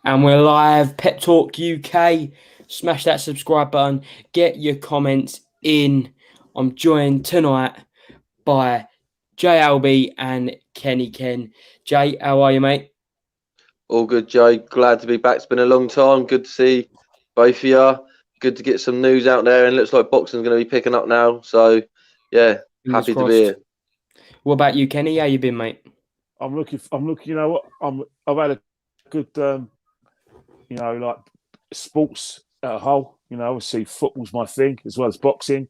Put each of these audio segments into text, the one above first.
And we're live, Pep Talk UK. Smash that subscribe button. Get your comments in. I'm joined tonight by Jay Alby and Kenny Ken. Jay, how are you, mate? All good, Joe. Glad to be back. It's been a long time. Good to see both of you. Good to get some news out there, and looks like boxing's going to be picking up now. So, yeah, Fingers happy to be crossed. here. What about you, Kenny? How you been, mate? I'm looking. You know what? I've had a good. Like sports at a whole. Obviously football's my thing as well as boxing,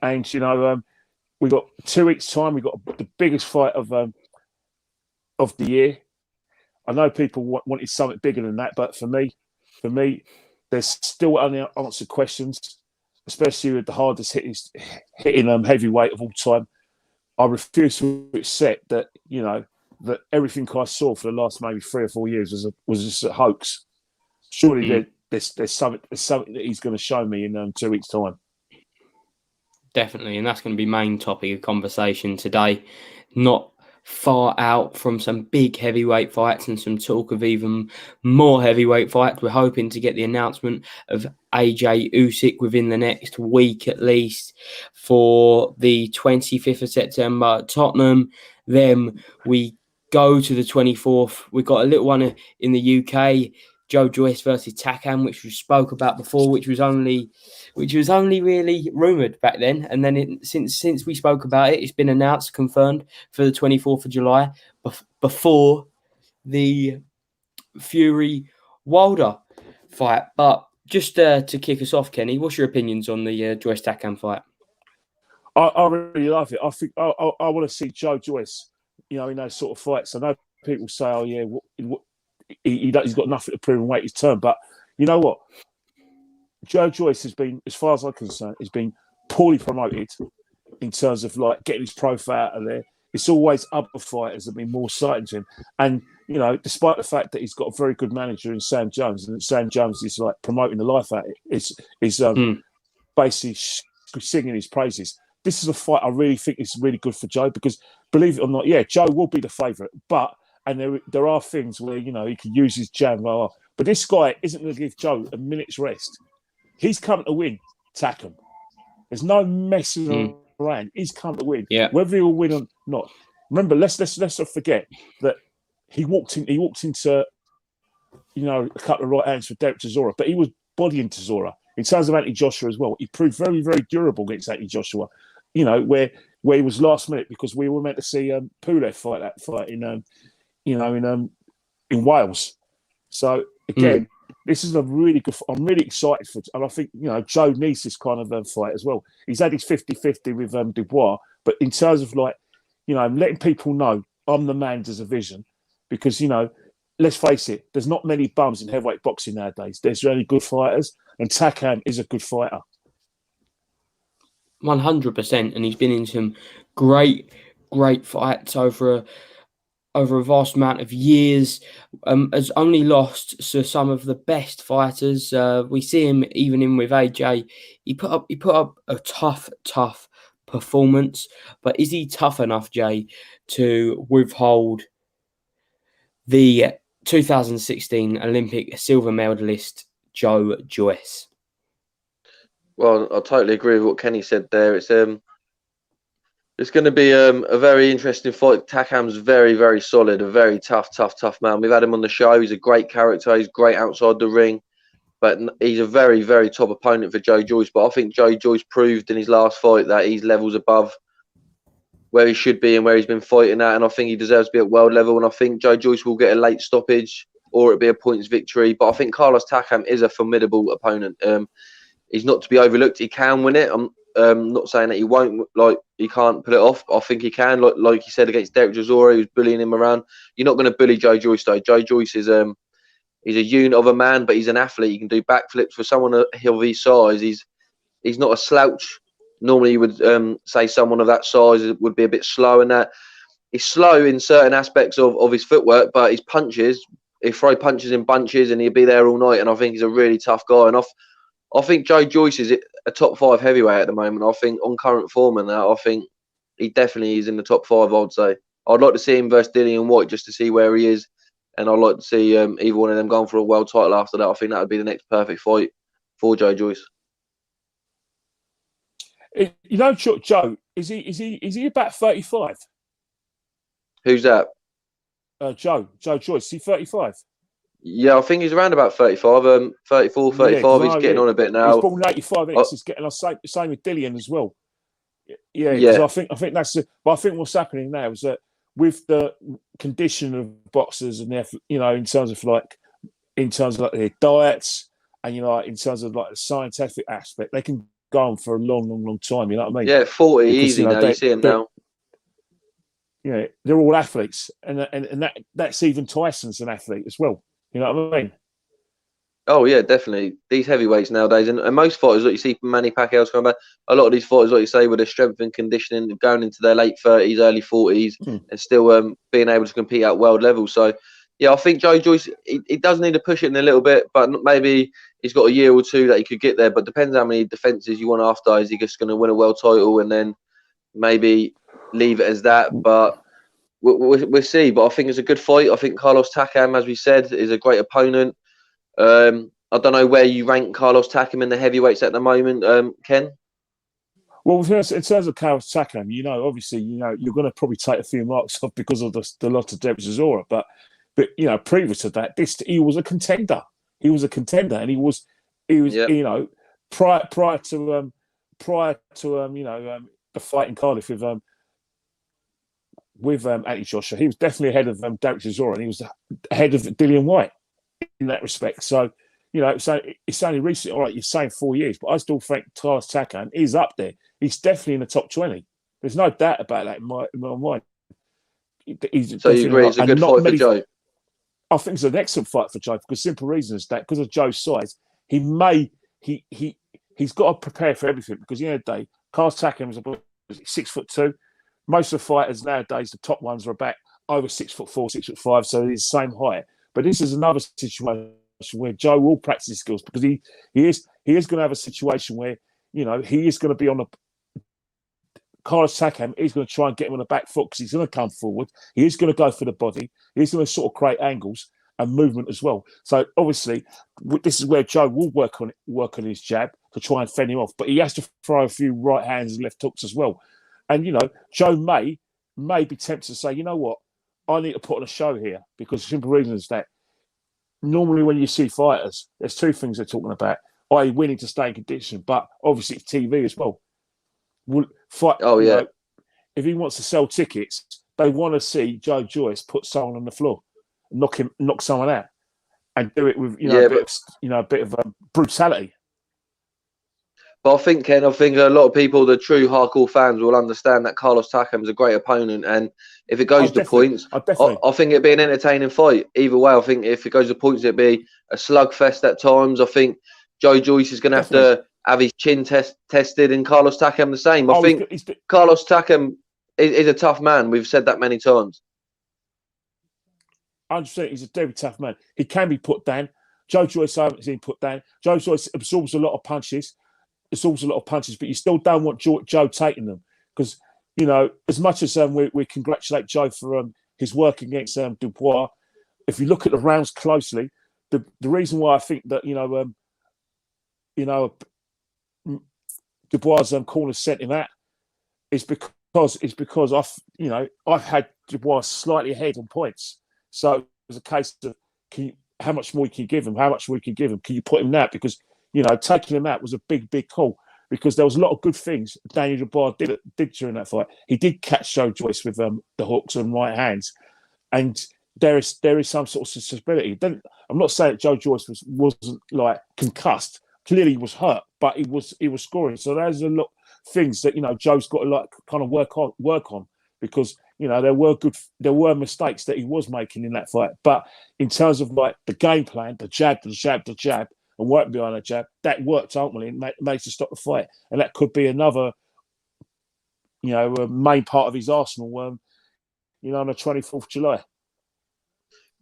and we got 2 weeks time. We got the biggest fight of the year. I know people wanted something bigger than that, but for me, there's still unanswered questions, especially with the hardest hitting heavyweight of all time. I refuse to accept that that everything I saw for the last maybe 3 or 4 years was just a hoax. Surely there's something that he's going to show me in 2 weeks' time. Definitely, and that's going to be main topic of conversation today. Not far out from some big heavyweight fights and some talk of even more heavyweight fights. We're hoping to get the announcement of AJ Usyk within the next week at least for the 25th of September at Tottenham. Then we go to the 24th. We've got a little one in the UK, Joyce versus Takam, which we spoke about before, which was only really rumoured back then. And then since we spoke about it, it's been announced, confirmed for the 24th of July, before the Fury Wilder fight. But just to kick us off, Kenny, what's your opinions on the Joyce Takam fight? I really love it. I think I want to see Joyce, in those sort of fights. I know people say, "Oh yeah, he's got nothing to prove and wait his turn." But you know what? Joyce has been, as far as I'm concerned, has been poorly promoted in terms of like getting his profile out of there. It's always other fighters that have been more cited to him. And, despite the fact that he's got a very good manager in Sam Jones, and Sam Jones is like promoting the life out of it, is basically singing his praises. This is a fight I really think is really good for Joe because, believe it or not, yeah, Joe will be the favourite. And there are things where, he can use his jab. But this guy isn't going to give Joe a minute's rest. He's come to win, Takam. There's no messing around. He's come to win. Yeah. Whether he'll win or not. Remember, let's not forget that he walked into a couple of right hands for Derek Chisora, but he was bodying Chisora. In terms of Anthony Joshua as well, he proved very, very durable against Anthony Joshua. Where he was last minute because we were meant to see Puello fight that fight in Wales. So again, this is a really good. I'm really excited for, and I think Joe needs this kind of fight as well. He's had his 50-50 with Dubois, but in terms of letting people know I'm the man there's a vision, because let's face it, there's not many bums in heavyweight boxing nowadays. There's really good fighters, and Takam is a good fighter. 100%, and he's been in some great fights over a vast amount of years. Has only lost to some of the best fighters. We see him even in with AJ. He put up a tough performance, but is he tough enough, Jay, to withhold the 2016 Olympic silver medalist Joyce? Well, I totally agree with what Kenny said there. It's going to be a very interesting fight. Takam's very, very solid, a very tough man. We've had him on the show. He's a great character. He's great outside the ring, but he's a very, very top opponent for Joyce. But I think Joyce proved in his last fight that he's levels above where he should be and where he's been fighting at, and I think he deserves to be at world level. And I think Joyce will get a late stoppage or it'll be a points victory. But I think Carlos Takam is a formidable opponent. He's not to be overlooked. He can win it. I'm not saying that he won't, he can't pull it off. I think he can. Like he said against Derek Chisora, he was bullying him around. You're not going to bully Joyce though. Joyce is he's a unit of a man, but he's an athlete. He can do backflips. For someone of his size, he's not a slouch. Normally, you would say someone of that size would be a bit slow, and that he's slow in certain aspects of his footwork, but his punches, he throw punches in bunches, and he'll be there all night. And I think he's a really tough guy. And I think Joyce is a top 5 heavyweight at the moment. I think on current form and that, I think he definitely is in the top 5. I would say I'd like to see him versus Dillian White just to see where he is and I'd like to see either one of them going for a world title after that. I think that would be the next perfect fight for Joyce. You know, Joe, is he about 35? Who's that? Joe Joyce. Is he 35? Yeah, I think he's around about 35, 34, 35. He's getting on a bit now. He's born in 85. He's getting on same with Dillian as well. Yeah, because I think that's. But I think what's happening now is that with the condition of boxers and their, in terms of their diets and in terms of like the scientific aspect, they can go on for a long time. You know what I mean? Yeah, 40 because, easy now. You see him now. Yeah, they're all athletes, and that's even Tyson's an athlete as well. You know what I mean? Oh yeah, definitely. These heavyweights nowadays, and most fighters that you see from Manny Pacquiao's coming back, a lot of these fighters, like you say, with their strength and conditioning, going into their late 30s, early 40s, and still being able to compete at world level. So, yeah, I think Joyce, he does need to push it in a little bit, but maybe he's got a year or two that he could get there. But depends how many defenses you want after. Is he just going to win a world title and then maybe leave it as that? But we'll see. But I think it's a good fight. I think Carlos Takam, as we said, is a great opponent. I don't know where you rank Carlos Takam in the heavyweights at the moment, Ken. Well, in terms of Carlos Takam, obviously, you're going to probably take a few marks off because of the lot of devise, but previous to that, he was a contender. He was a contender, and he was, yep. Prior to the fight in Cardiff with Anthony Joshua, he was definitely ahead of Derek Chisora, and he was ahead of Dillian Whyte in that respect. So, so it's only recently. All right, you're saying 4 years, but I still think Carlos Takam is up there. He's definitely in the top 20. There's no doubt about that in my mind. So you agree it's a good fight for Joe? I think it's an excellent fight for Joe because the simple reason is that because of Joe's size, he's got to prepare for everything because at the end of the day, Carlos Takam is 6'2". Most of the fighters nowadays, the top ones are about over 6'4", 6'5", so he's the same height. But this is another situation where Joe will practice his skills because he is going to have a situation where he is going to be on the Carlos Takam is going to try and get him on the back foot because he's going to come forward. He is going to go for the body. He's going to sort of create angles and movement as well. So obviously, this is where Joe will work on his jab to try and fend him off. But he has to throw a few right hands and left hooks as well. And Joe may be tempted to say, you know what, I need to put on a show here because the simple reason is that normally when you see fighters, there's two things they're talking about: i.e., winning to stay in condition, but obviously it's TV as well. If he wants to sell tickets, they want to see Joe Joyce put someone on the floor, knock someone out, and do it with a bit of brutality. But I think, Ken, a lot of people, the true hardcore fans, will understand that Carlos Takam is a great opponent, and if it goes to points, I think it'd be an entertaining fight. Either way, I think if it goes to points, it'd be a slugfest at times. I think Joe Joyce is going to have to have his chin tested, and Carlos Takam the same. I think Carlos Takam is a tough man. We've said that many times. 100%, he's a very tough man. He can be put down. Joe Joyce hasn't been put down. Joe Joyce absorbs a lot of punches. But you still don't want Joe taking them because, as much as we congratulate Joe for his work against Dubois, if you look at the rounds closely, the reason why I think that, Dubois' corner sent him out is because I've had Dubois slightly ahead on points. So it's a case of how much more can you give him? How much more can you give him? Can you put him out? Because taking him out was a big call because there was a lot of good things Daniel Dubois did during that fight. He did catch Joe Joyce with the hooks and right hands, and there is some sort of susceptibility. I'm not saying that Joe Joyce wasn't like concussed. Clearly, he was hurt, but he was scoring. So there's a lot of things that Joe's got to kind of work on because there were mistakes that he was making in that fight. But in terms of like the game plan, the jab, and working behind the jab, that worked ultimately and made to stop the fight. And that could be another, a main part of his arsenal, on the 24th of July.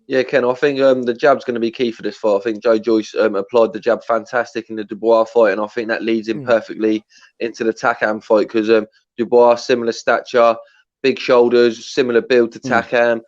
Yeah, Ken, I think the jab's going to be key for this fight. I think Joe Joyce applied the jab fantastic in the Dubois fight, and I think that leads him perfectly into the Takam fight because Dubois, similar stature, big shoulders, similar build to Takam.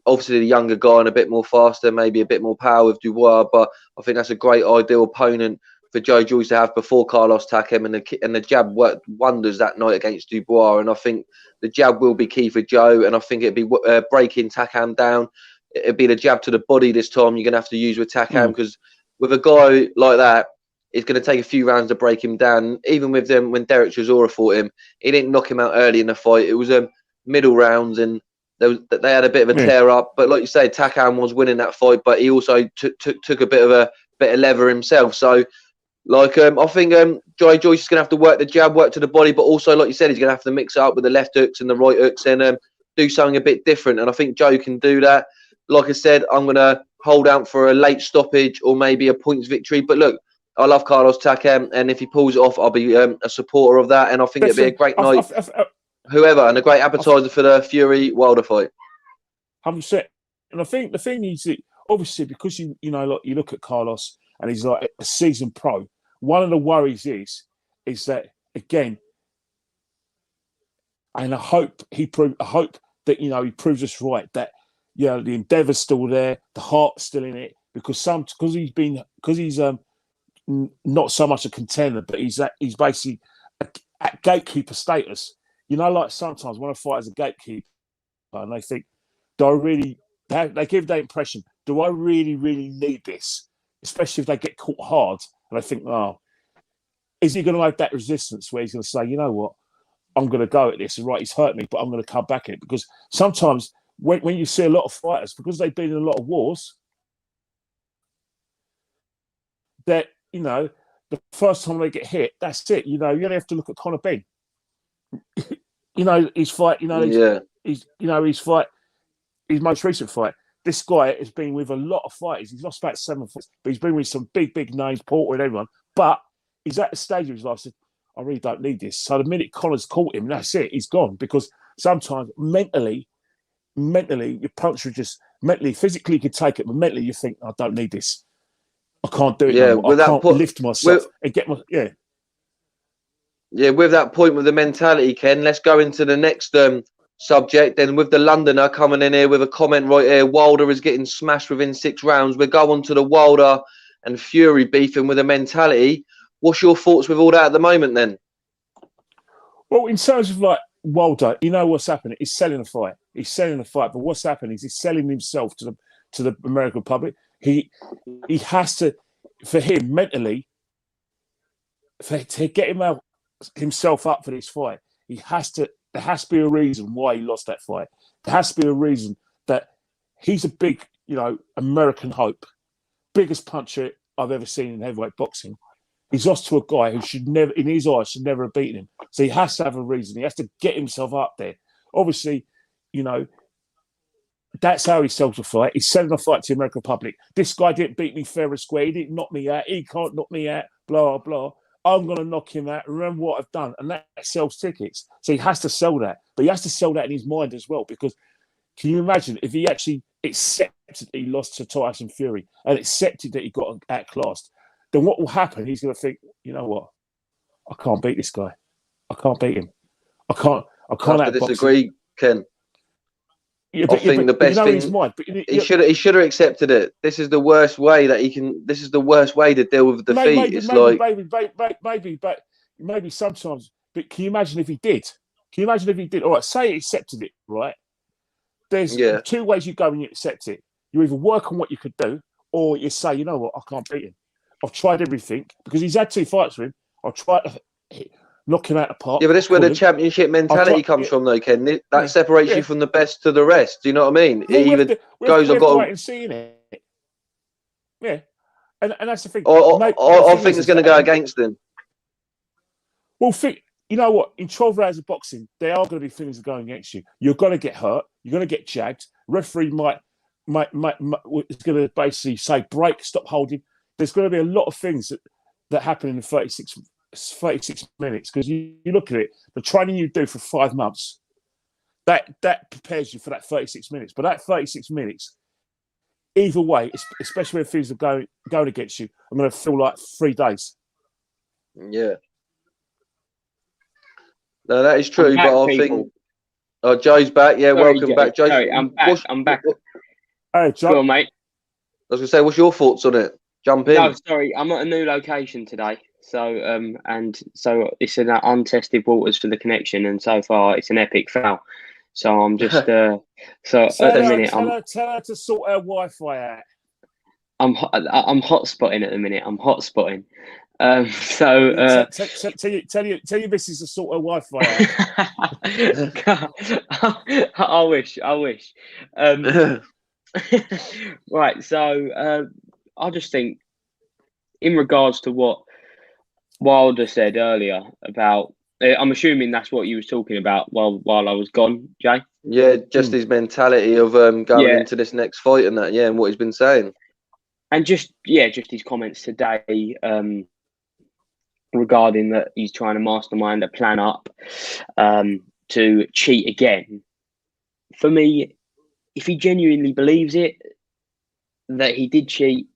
obviously the younger guy and a bit more faster, maybe a bit more power with Dubois. But I think that's a great ideal opponent for Joe Joyce to have before Carlos Takam, and the jab worked wonders that night against Dubois. And I think the jab will be key for Joe, and I think it'd be breaking Takam down. It'd be the jab to the body this time you're going to have to use with Takam, because with a guy like that, it's going to take a few rounds to break him down. Even with them, when Derek Chisora fought him, he didn't knock him out early in the fight. It was middle rounds, and they had a bit of a tear up. But like you say, Takam was winning that fight, but he also took a bit of lever himself. So, like, I think Joe Joyce is going to have to work the jab, work to the body, but also, like you said, he's going to have to mix it up with the left hooks and the right hooks, and do something a bit different. And I think Joe can do that. Like I said, I'm going to hold out for a late stoppage or maybe a points victory. But look, I love Carlos Takam, and if he pulls it off, I'll be a supporter of that. And I think it'll be a great night, whoever, and a great appetizer for the Fury Wilder fight. 100%. And I think the thing is, that obviously, because you look at Carlos and he's like a seasoned pro. One of the worries is that, again, and I hope that he proves us right, that the endeavour's still there, the heart's still in it, because he's not so much a contender, but he's basically at gatekeeper status. Like sometimes when I fight as a gatekeeper, and they think, they give that impression, do I really, really need this? Especially if they get caught hard, and I think, oh, is he going to have that resistance where he's going to say, you know what, I'm going to go at this, and right, he's hurt me, but I'm going to come back at it? Because sometimes when you see a lot of fighters, because they've been in a lot of wars, that, the first time they get hit, that's it. You only have to look at Conor Ben. His fight, his most recent fight. This guy has been with a lot of fighters. He's lost about 7 fights, but he's been with some big, big names, Porter and everyone. But he's at the stage of his life, said, I really don't need this. So the minute Conor's caught him, that's it. He's gone. Because sometimes mentally, your punch would just physically you can take it, but mentally you think, I don't need this. I can't do it. Yeah, I can't lift myself and get my Yeah, with that point with the mentality, Ken, let's go into the next subject. And with the Londoner coming in here with a comment right here, Wilder is getting smashed within 6 rounds. We're going to the Wilder and Fury beefing with a mentality. What's your thoughts with all that at the moment then? Well, in terms of like Wilder, what's happening? He's selling a fight. But what's happening is he's selling himself to the American public. He has to, for him mentally, to get himself up for this fight, there has to be a reason why he lost that fight. There has to be a reason that he's a big, American hope, biggest puncher I've ever seen in heavyweight boxing. He's lost to a guy who should never, in his eyes, should never have beaten him. So he has to have a reason. He has to get himself up there. Obviously, that's how he sells a fight. He's selling a fight to the American public. This guy didn't beat me fair and square. He didn't knock me out. He can't knock me out. Blah, blah. I'm going to knock him out. Remember what I've done. And that sells tickets. So he has to sell that. But he has to sell that in his mind as well. Because can you imagine if he actually accepted that he lost to Tyson Fury and accepted that he got outclassed, then what will happen? He's going to think, you know what? I can't beat this guy. I can't beat him. I can't disagree, Ken. Yeah, I think the best thing he should have accepted it. This is the worst way that he can. This is the worst way to deal with defeat. Maybe sometimes. But can you imagine if he did? All right, say he accepted it. Right. There's 2 ways you go when you accept it. You either work on what you could do, or you say, you know what, I can't beat him. I've tried everything because he's had 2 fights with him. I've tried to knock him out of the park. Yeah, but this is where the championship mentality comes from, though, Ken. That separates you from the best to the rest. Do you know what I mean? He either goes, I've got to seeing it. Yeah, and that's the thing. I think it's going to go against him. Well, you know what? In 12 rounds of boxing, there are going to be things going against you. You're going to get hurt. You're going to get jagged. Referee might is going to basically say break, stop holding. There's going to be a lot of things that happen in the 36 minutes, because you look at it, the training you do for 5 months, that prepares you for that 36 minutes. But that 36 minutes, either way, especially when things are going against you, I'm going to feel like 3 days. Yeah. No, that is true, but I think... Oh, Joe's back. Yeah, welcome back, Joe. Sorry, I'm back. Hey, Joe. Go on, mate. I was going to say, what's your thoughts on it? Jump in. No, sorry, I'm at a new location today. So so it's in untested waters for the connection, and so far it's an epic fail. So I'm just at the minute Tell her to sort her Wi-Fi out. I'm hotspotting at the minute. I'm hotspotting. Tell your missus to sort her Wi-Fi out. I wish. Right. So I just think, in regards to what Wilder said earlier about, I'm assuming that's what you was talking about while I was gone, Jay. Yeah, just his mentality of going into this next fight and that, and what he's been saying. And just his comments today regarding that he's trying to mastermind a plan up to cheat again. For me, if he genuinely believes it, that he did cheat,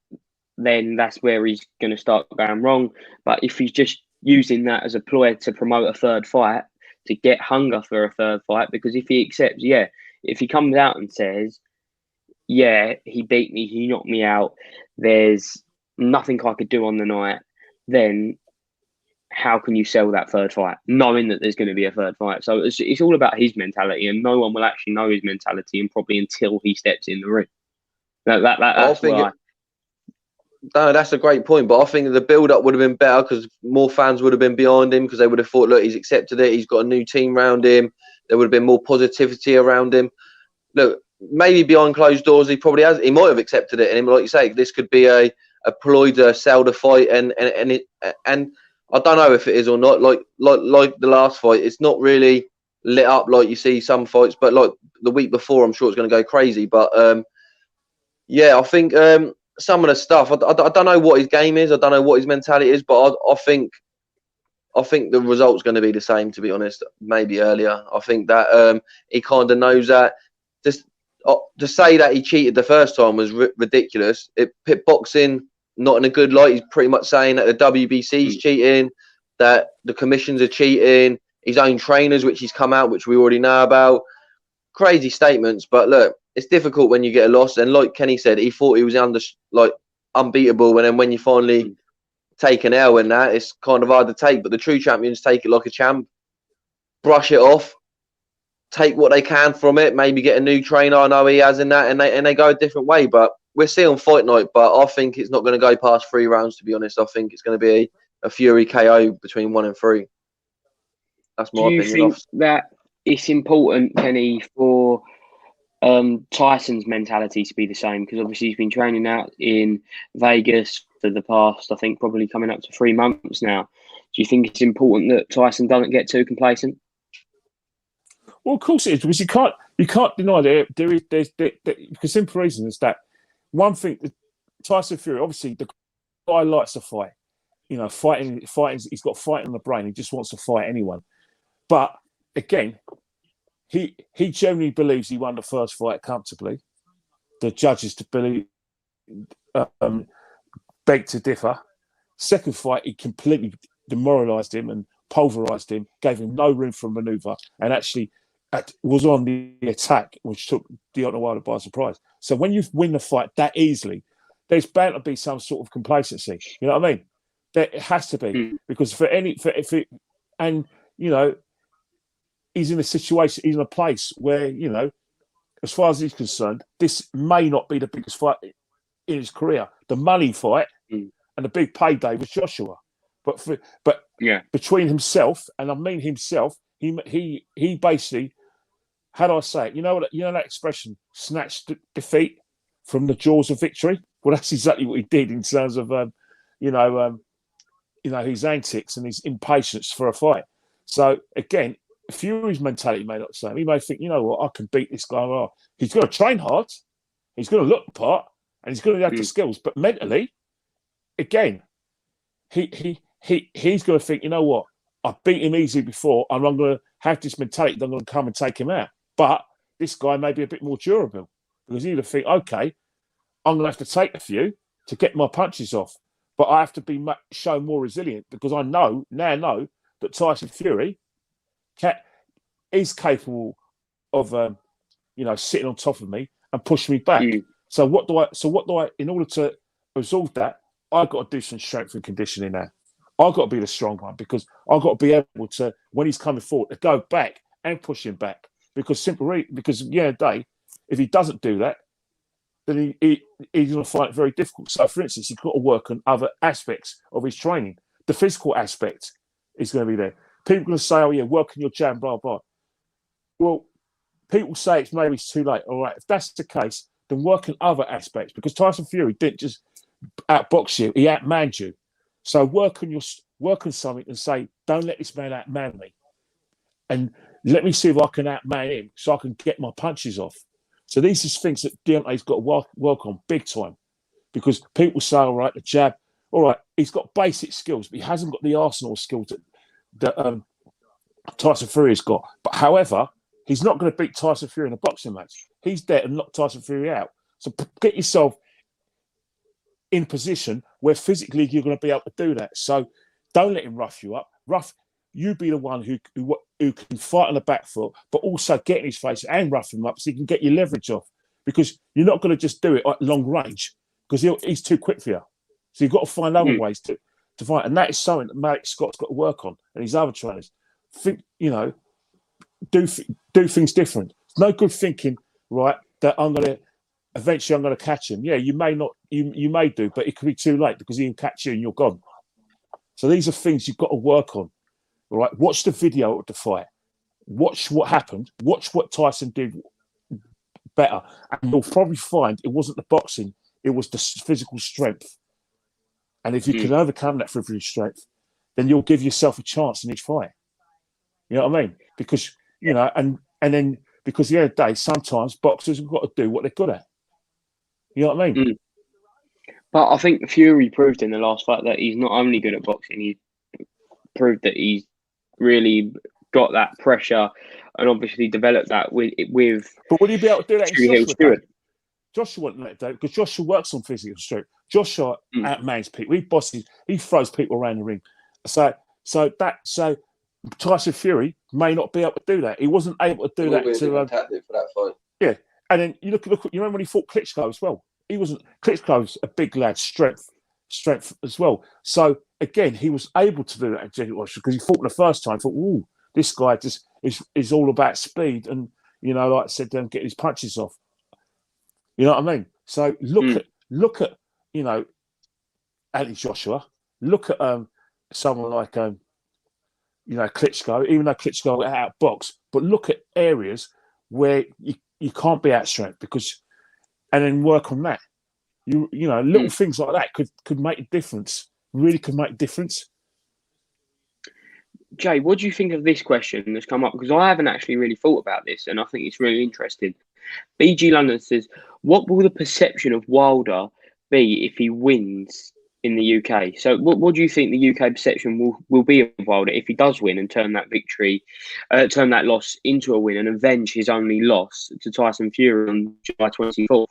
then that's where he's going to start going wrong. But if he's just using that as a ploy to promote a third fight, to get hunger for a third fight, because if he accepts, if he comes out and says, he beat me, he knocked me out, there's nothing I could do on the night, then how can you sell that third fight, knowing that there's going to be a third fight? So it's all about his mentality, and no one will actually know his mentality, and probably until he steps in the ring. No, that's a great point, but I think the build-up would have been better because more fans would have been behind him, because they would have thought, look, he's accepted it, he's got a new team around him, there would have been more positivity around him. Look, maybe behind closed doors, he might have accepted it, and like you say, this could be a ploy to sell the fight, and I don't know if it is or not. Like the last fight, it's not really lit up like you see some fights, but like the week before, I'm sure it's going to go crazy. But I think some of the stuff, I don't know what his game is, I don't know what his mentality is, but I think the result's going to be the same, to be honest. Maybe earlier. I think that he kind of knows that. Just to say that he cheated the first time was ridiculous. It put boxing not in a good light. He's pretty much saying that the WBC's cheating, that the commissions are cheating, his own trainers, which he's come out, which we already know about. Crazy statements, but look, it's difficult when you get a loss. And like Kenny said, he thought he was unbeatable, and then when you finally take an L in that, it's kind of hard to take. But the true champions take it like a champ, brush it off, take what they can from it, maybe get a new trainer. I know he has in that, and they go a different way. But we'll see on fight night. But I think it's not going to go past 3 rounds, to be honest. I think it's going to be a Fury KO between 1 and 3. That's my opinion. Do you think that it's important, Kenny, for Tyson's mentality to be the same? Because obviously he's been training out in Vegas for the past, I think, probably coming up to 3 months now. Do you think it's important that Tyson doesn't get too complacent? Well, of course it is, because you can't deny there's because simple reason is that one thing. Tyson Fury, obviously, the guy likes to fight. Fighting. He's got fighting on the brain. He just wants to fight anyone. But again, he genuinely believes he won the first fight comfortably. The judges beg to differ. Second fight, he completely demoralised him and pulverised him, gave him no room for manoeuvre, and actually was on the attack, which took Deontay Wilder by surprise. So when you win the fight that easily, there's bound to be some sort of complacency. You know what I mean? There has to be, because he's in a situation, he's in a place where, as far as he's concerned, this may not be the biggest fight in his career. The money fight and the big payday was Joshua, but between himself, and I mean himself, he basically, how do I say it? You know that expression, snatched defeat from the jaws of victory. Well, that's exactly what he did in terms of his antics and his impatience for a fight. So again, Fury's mentality may not the same. He may think, I can beat this guy. Well, he's going to train hard, he's going to look the part, and he's going to have the skills. But mentally, again, he's going to think, I beat him easy before, and I'm going to have this mentality that I'm going to come and take him out. But this guy may be a bit more durable, because he'll think, okay, I'm going to have to take a few to get my punches off, but I have to be shown more resilient, because I now know that Tyson Fury is capable of, sitting on top of me and pushing me back. So what do I? In order to resolve that, I've got to do some strength and conditioning now. I've got to be the strong one because I've got to be able to, when he's coming forward, to go back and push him back. Because if he doesn't do that, then he's going to find it very difficult. So, for instance, he's got to work on other aspects of his training. The physical aspect is going to be there. People are going to say, "Oh yeah, work on your jab, blah blah." Well, people say it's too late. All right, if that's the case, then work on other aspects because Tyson Fury didn't just outbox you; he outmanned you. So work on something and say, "Don't let this man outman me," and let me see if I can outman him, so I can get my punches off. So these are things that Deontay's got to work on big time, because people say, "All right, the jab, all right, he's got basic skills, but he hasn't got the arsenal of skills that Tyson Fury has got." But however, he's not going to beat Tyson Fury in a boxing match. He's there to knock Tyson Fury out. So get yourself in position where physically you're going to be able to do that. So don't let him rough you up. You be the one who can fight on the back foot, but also get in his face and rough him up so you can get your leverage off. Because you're not going to just do it at long range because he's too quick for you. So you've got to find other ways to fight. And that is something that Malik Scott's got to work on and his other trainers. Do things different. It's no good thinking, right, that eventually I'm going to catch him. Yeah, you may not, you may do, but it could be too late because he can catch you and you're gone. So these are things you've got to work on. All right, watch the video of the fight. Watch what happened. Watch what Tyson did better. And you'll probably find it wasn't the boxing, it was the physical strength. And if you can overcome that physical strength, then you'll give yourself a chance in each fight. You know what I mean? Because, and then because at the end of the day, sometimes boxers have got to do what they're good at. You know what I mean? But I think Fury proved in the last fight that he's not only good at boxing, he proved that he's really got that pressure and obviously developed that with. But would he be able to do that in Joshua? Joshua wouldn't let it do because Joshua works on physical strength. Joshua outmans people. He bosses. He throws people around the ring. So Tyson Fury may not be able to do that. He wasn't able to do that to tactic for that fight. Yeah, and then you look. You remember when he fought Klitschko as well? He wasn't. Klitschko's a big lad, strength as well. So again, he was able to do that at Joshua because he fought the first time. Thought, ooh, this guy just is all about speed and like I said, get his punches off. You know what I mean? So look at Anthony Joshua. Look at someone like Klitschko. Even though Klitschko got outboxed, but look at areas where you can't be outstrength and then work on that. Little things like that could make a difference. Really could make a difference. Jay, what do you think of this question that's come up? Because I haven't actually really thought about this, and I think it's really interesting. BG London says, what will the perception of Wilder be if he wins in the UK? So what do you think the UK perception will be of Wilder if he does win and turn that loss into a win and avenge his only loss to Tyson Fury on July 24th?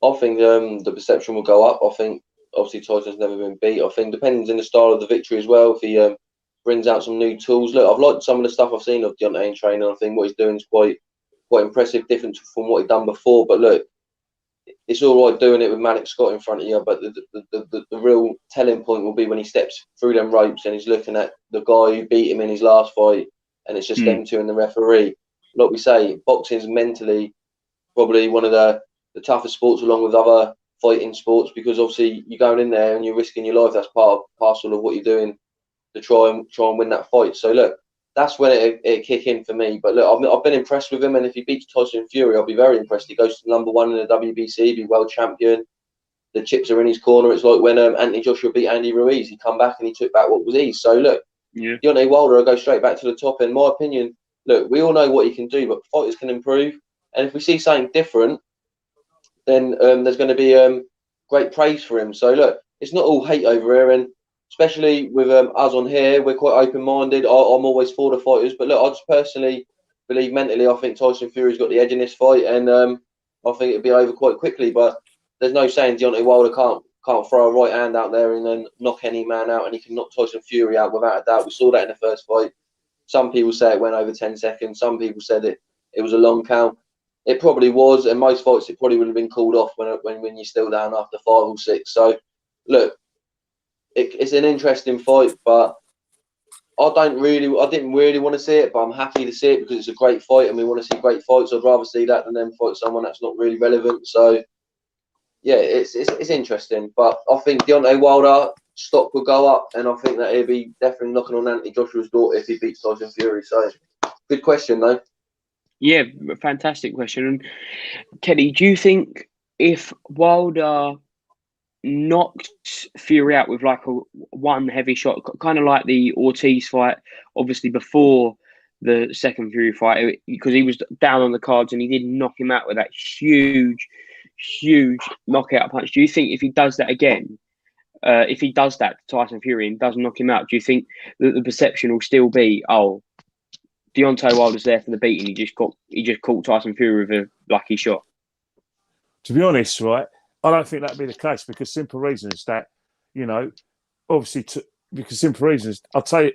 I think the perception will go up. I think obviously Tyson's never been beat. I think depends on the style of the victory as well. If he brings out some new tools. Look, I've liked some of the stuff I've seen of Deontay in training. I think what he's doing is quite impressive, different from what he'd done before. But look, it's all right doing it with Malik Scott in front of you, but the real telling point will be when he steps through them ropes and he's looking at the guy who beat him in his last fight, and it's just them two and the referee. Like we say, boxing's mentally probably one of the toughest sports, along with other fighting sports, because obviously you're going in there and you're risking your life. That's parcel of what you're doing to try and win that fight. So look, that's when it kick in for me. But look, I've been impressed with him, and if he beats Tyson Fury, I'll be very impressed. He goes to number 1 in the WBC, be world champion. The chips are in his corner. It's like when Anthony Joshua beat Andy Ruiz. He come back and he took back what was his. So look, Deontay Wilder will go straight back to the top. In my opinion, look, we all know what he can do, but fighters can improve. And if we see something different, then there's going to be great praise for him. So look, it's not all hate over here, and especially with us on here, we're quite open-minded. I'm always for the fighters, but look, I just personally believe mentally, I think Tyson Fury's got the edge in this fight, and I think it'll be over quite quickly. But there's no saying Deontay Wilder can't throw a right hand out there and then knock any man out, and he can knock Tyson Fury out without a doubt. We saw that in the first fight. Some people say it went over 10 seconds. Some people said it was a long count. it probably was, and most fights it probably would have been called off when you're still down after 5 or 6. So, look, it's an interesting fight, but I didn't really want to see it, but I'm happy to see it because it's a great fight, and we want to see great fights. I'd rather see that than them fight someone that's not really relevant. So, yeah, it's interesting, but I think Deontay Wilder stock will go up, and I think that he'll be definitely knocking on Anthony Joshua's door if he beats Tyson Fury. So, good question, though. Yeah, fantastic question. And Kenny, do you think if Wilder knocked Fury out with like one heavy shot, kind of like the Ortiz fight, obviously before the second Fury fight, because he was down on the cards and he did knock him out with that huge knockout punch. Do you think if he does that again, if he does that to Tyson Fury and doesn't knock him out, do you think that the perception will still be, oh, Deontay Wilder's there for the beating, he just caught Tyson Fury with a lucky shot? To be honest, right, I don't think that'd be the case because simple reasons that, obviously, because simple reasons, I'll tell you,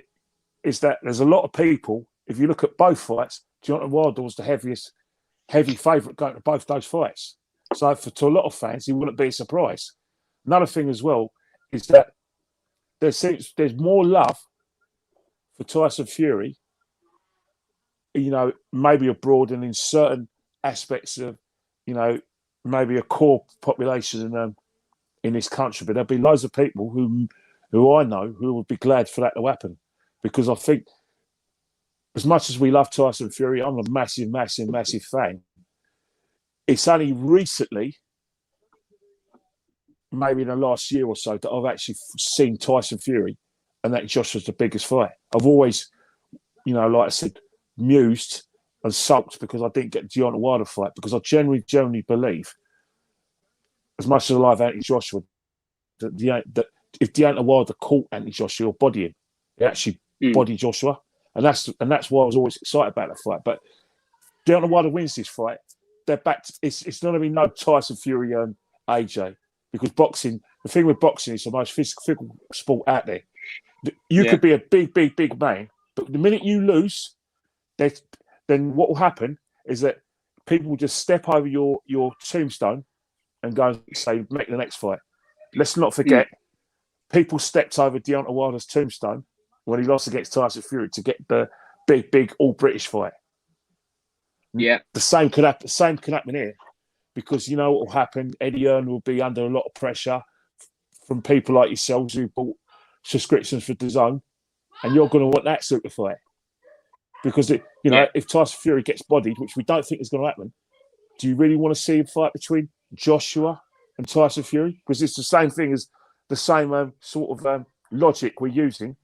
is that there's a lot of people, if you look at both fights, Deontay Wilder was the heavy favourite going to both those fights. So to a lot of fans, it wouldn't be a surprise. Another thing as well is that there's more love for Tyson Fury, maybe abroad and in certain aspects of, maybe a core population in this country, but there'll be loads of people who I know who would be glad for that to happen, because I think as much as we love Tyson Fury, I'm a massive fan. It's only recently, maybe in the last year or so, that I've actually seen Tyson Fury and that Joshua's the biggest fight. I've always, like I said, mused and sulked because I didn't get the Deontay Wilder fight, because I genuinely believe, as much as I love Anthony Joshua, that if Deontay Wilder caught Anthony Joshua or body him, he actually bodied Joshua, and that's why I was always excited about that fight. But Deontay Wilder wins this fight, they're back. It's not going to be no Tyson Fury AJ, because boxing. The thing with boxing is the most physical sport out there. You could be a big man, but the minute you lose, then what will happen is that people will just step over your tombstone and go and say, make the next fight. Let's not forget, people stepped over Deontay Wilder's tombstone when he lost against Tyson Fury to get the big all-British fight. Yeah. The same could happen here, because you know what will happen? Eddie Hearn will be under a lot of pressure from people like yourselves who bought subscriptions for DAZN, and you're going to want that super fight. Because if Tyson Fury gets bodied, which we don't think is going to happen, do you really want to see a fight between Joshua and Tyson Fury? Because it's the same thing as the same sort of logic we're using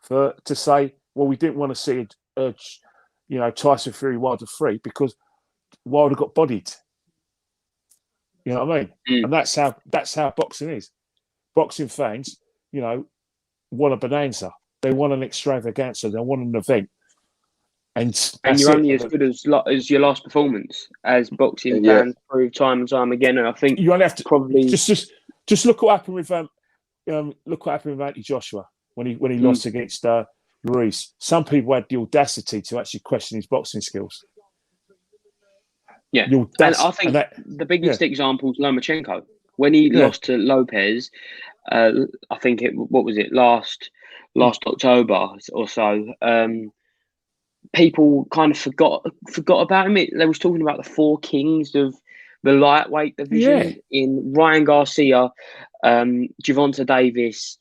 to say, well, we didn't want to see Tyson Fury Wilder 3 because Wilder got bodied. You know what I mean? And that's how boxing is. Boxing fans, want a bonanza. They want an extravaganza. They want an event. And you're only as good as your last performance, as boxing fans prove time and time again. And I think you only have to probably just look what happened with Anthony Joshua when he lost against Ruiz. Some people had the audacity to actually question his boxing skills. Yeah, and I think the biggest example is Lomachenko. When he lost to Lopez, I think last October or so. People kind of forgot about him. They was talking about the four kings of the lightweight division in Ryan Garcia, Gervonta Davis,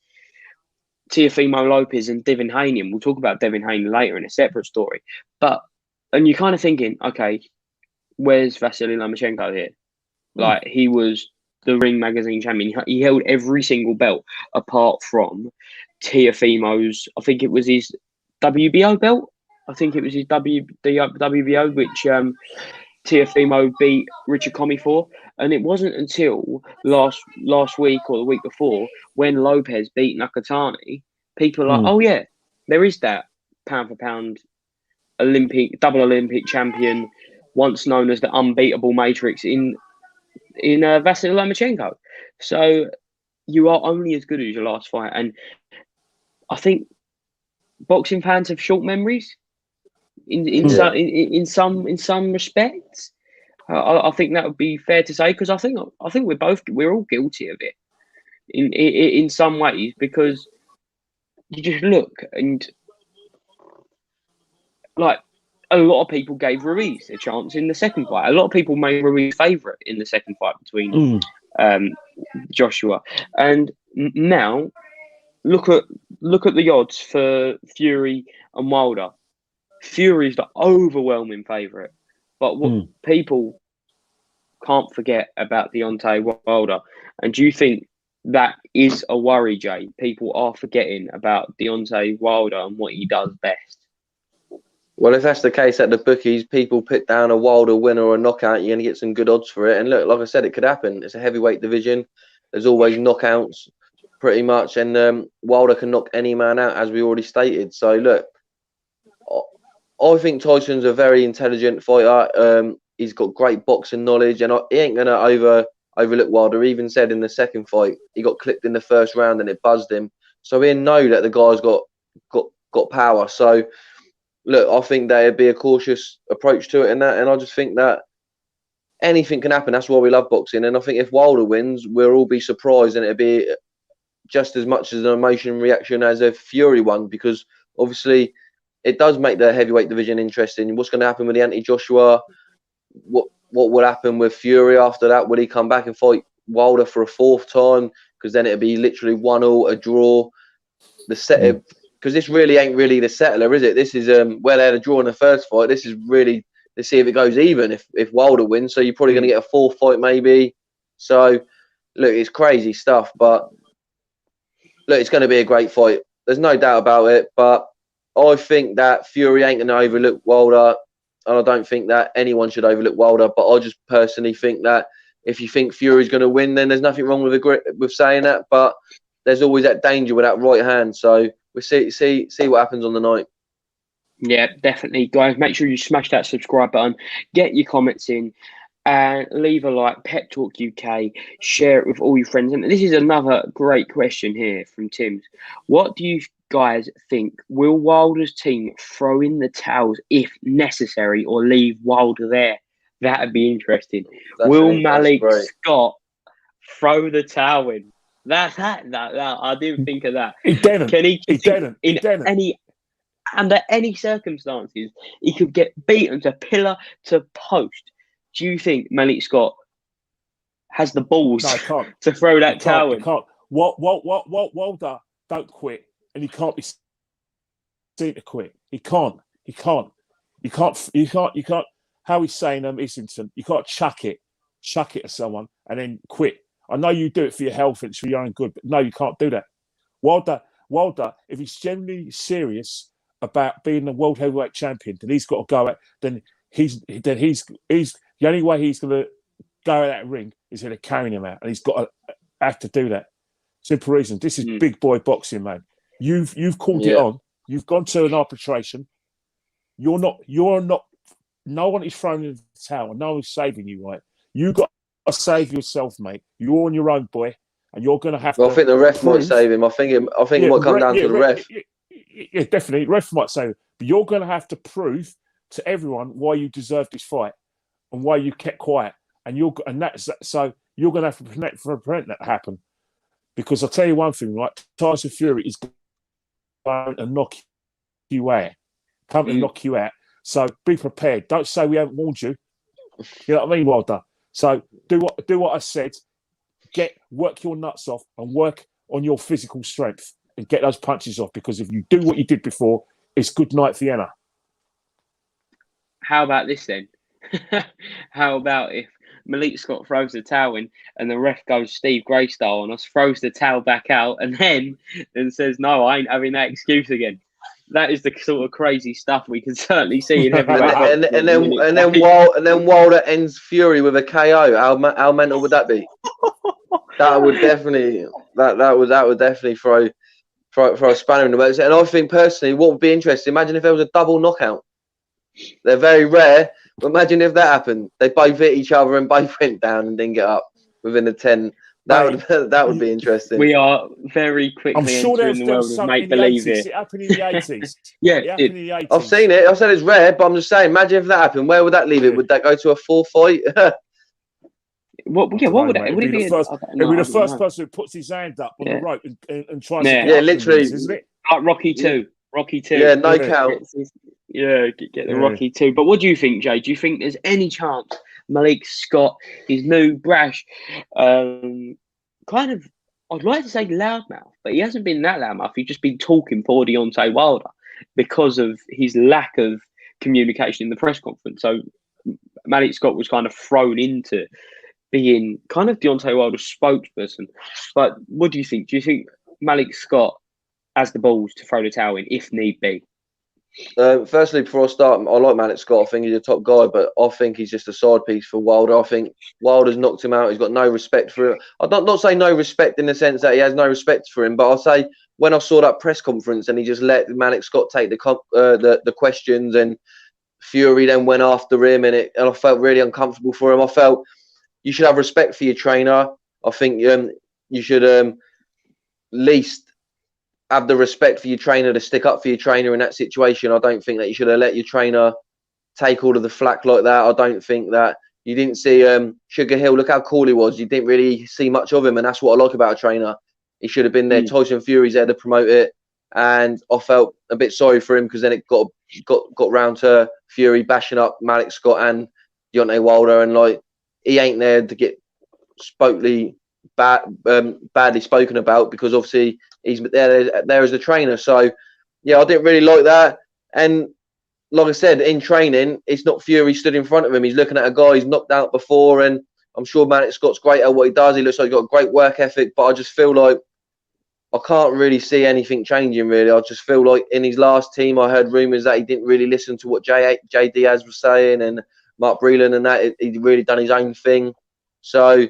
Teofimo Lopez, and Devin Haney. And we'll talk about Devin Haney later in a separate story. And you're kind of thinking, okay, where's Vasily Lomachenko here? Like, he was the Ring Magazine champion. He held every single belt apart from Teofimo's. I think it was his WBO belt. I think it was his WBO, which Teofimo beat Richard Comey for. And it wasn't until last week or the week before when Lopez beat Nakatani, people are like, oh yeah, there is that pound for pound double Olympic champion, once known as the unbeatable Matrix in Vasily Lomachenko. So you are only as good as your last fight. And I think boxing fans have short memories. In some respects, I think that would be fair to say, because I think we're all guilty of it in some ways, because you just look and like a lot of people gave Ruiz a chance in the second fight. A lot of people made Ruiz favourite in the second fight between Joshua, and now look at the odds for Fury and Wilder. Fury's the overwhelming favourite, but what people can't forget about Deontay Wilder. And do you think that is a worry, Jay? People are forgetting about Deontay Wilder and what he does best. Well, if that's the case at the bookies, people put down a Wilder winner or a knockout, you're going to get some good odds for it. And look, like I said, it could happen. It's a heavyweight division. There's always knockouts, pretty much. And Wilder can knock any man out, as we already stated. So, look, I think Tyson's a very intelligent fighter. He's got great boxing knowledge, and he ain't going to overlook Wilder. He even said in the second fight, he got clipped in the first round and it buzzed him. So we know that the guy's got power. So, look, I think there'd be a cautious approach to it and I just think that anything can happen. That's why we love boxing. And I think if Wilder wins, we'll all be surprised, and it'd be just as much as an emotion reaction as if Fury won, because obviously it does make the heavyweight division interesting. What's going to happen with the anti-Joshua? What will happen with Fury after that? Will he come back and fight Wilder for a fourth time? Because then it'd be literally 1-1, a draw. The setup, because this really ain't really the settler, is it? This is where they had a draw in the first fight. This is really to see if it goes even. If Wilder wins, so you're probably going to get a fourth fight maybe. So look, it's crazy stuff, but look, it's going to be a great fight. There's no doubt about it. But I think that Fury ain't going to overlook Wilder. And I don't think that anyone should overlook Wilder. But I just personally think that if you think Fury's going to win, then there's nothing wrong with saying that. But there's always that danger with that right hand. So we'll see what happens on the night. Yeah, definitely. Guys, make sure you smash that subscribe button. Get your comments in. And leave a like, Pep Talk UK, share it with all your friends. And this is another great question here from Tim. What do you guys think? Will Wilder's team throw in the towels if necessary or leave Wilder there? That'd be interesting. Will Malik Scott throw the towel in? That's that. I didn't think of that. Can he? Under any circumstances, he could get beaten to pillar to post. Do you think Malik Scott has the balls to throw that towel in? He can't. Wilder don't quit, and he can't be seen to quit. He can't. How he's saying, Islington, you can't chuck it at someone and then quit. I know you do it for your health and it's for your own good, but no, you can't do that. Wilder, if he's genuinely serious about being the world heavyweight champion, then he's got to go at. Then he's the only way he's going to go at that ring is going to carry him out, and he's got to have to do that. Simple reason. This is big boy boxing, man. You've called it on. You've gone to an arbitration. You're not. No one is throwing in the towel. No one's saving you, right? You got to save yourself, mate. You're on your own, boy, and you're going to have to. I think the ref might save him. I think it might come down to the ref. Yeah, definitely. The ref might save him, but you're going to have to prove to everyone why you deserve this fight and why you kept quiet. So you're going to have to prevent that happen. Because I'll tell you one thing, right? Tyson Fury is going to knock you out. Knock you out. So be prepared. Don't say we haven't warned you. You know what I mean, Wilder? So do what I said. Work your nuts off and work on your physical strength and get those punches off. Because if you do what you did before, it's good night, Vienna. How about this then? How about if Malik Scott throws the towel in and the ref goes Steve Gray style on us, throws the towel back out, and then says, "No, I ain't having that excuse again." That is the sort of crazy stuff we can certainly see in heavyweight. and then Wilder ends Fury with a KO. How mental would that be? That would definitely throw a spanner in the works. And I think personally, what would be interesting? Imagine if there was a double knockout. They're very rare. But imagine if that happened. They both hit each other and both went down and didn't get up within the 10 That would be interesting. We are very quickly I'm sure entering the there world was of something in make the believe 80s. here. It happened in the 80s. Yeah, It happened in the 80s. I've seen it. I said it's rare, but I'm just saying, imagine if that happened. Where would that leave it? Would that go to a 4 fight? What would that? Would it be the first person who puts his hand up on the rope and tries to get up literally, isn't it? Like Rocky 2. Rocky 2. Yeah, no count. Get the Rocky 2. But what do you think, Jay? Do you think there's any chance Malik Scott, his new brash, kind of, I'd like to say loudmouth, but he hasn't been that loudmouth. He's just been talking for Deontay Wilder because of his lack of communication in the press conference. So Malik Scott was kind of thrown into being kind of Deontay Wilder's spokesperson. But what do you think? Do you think Malik Scott has the balls to throw the towel in if need be? Firstly, before I start, I like Malik Scott. I think he's a top guy, but I think he's just a side piece for Wilder. I think Wilder's knocked him out. He's got no respect for him. I'm not saying no respect in the sense that he has no respect for him, but I'll say when I saw that press conference and he just let Malik Scott take the questions, and Fury then went after him, and I felt really uncomfortable for him. I felt you should have respect for your trainer. I think you should at least have the respect for your trainer to stick up for your trainer in that situation. I don't think that you should have let your trainer take all of the flack like that. I don't think that you didn't see Sugar Hill. Look how cool he was. You didn't really see much of him, and that's what I like about a trainer. He should have been there. Tyson Fury's there to promote it, and I felt a bit sorry for him because then it got round to Fury bashing up Malik Scott and Deontay Wilder, and like he ain't there to get badly spoken about because obviously he's there as a trainer. So yeah, I didn't really like that. And like I said, in training, it's not Fury stood in front of him. He's looking at a guy he's knocked out before, and I'm sure Malik Scott's great at what he does. He looks like he's got a great work ethic, but I just feel like I can't really see anything changing, really. I just feel like in his last team, I heard rumours that he didn't really listen to what Jay Diaz was saying and Mark Breland and that. He'd really done his own thing. So,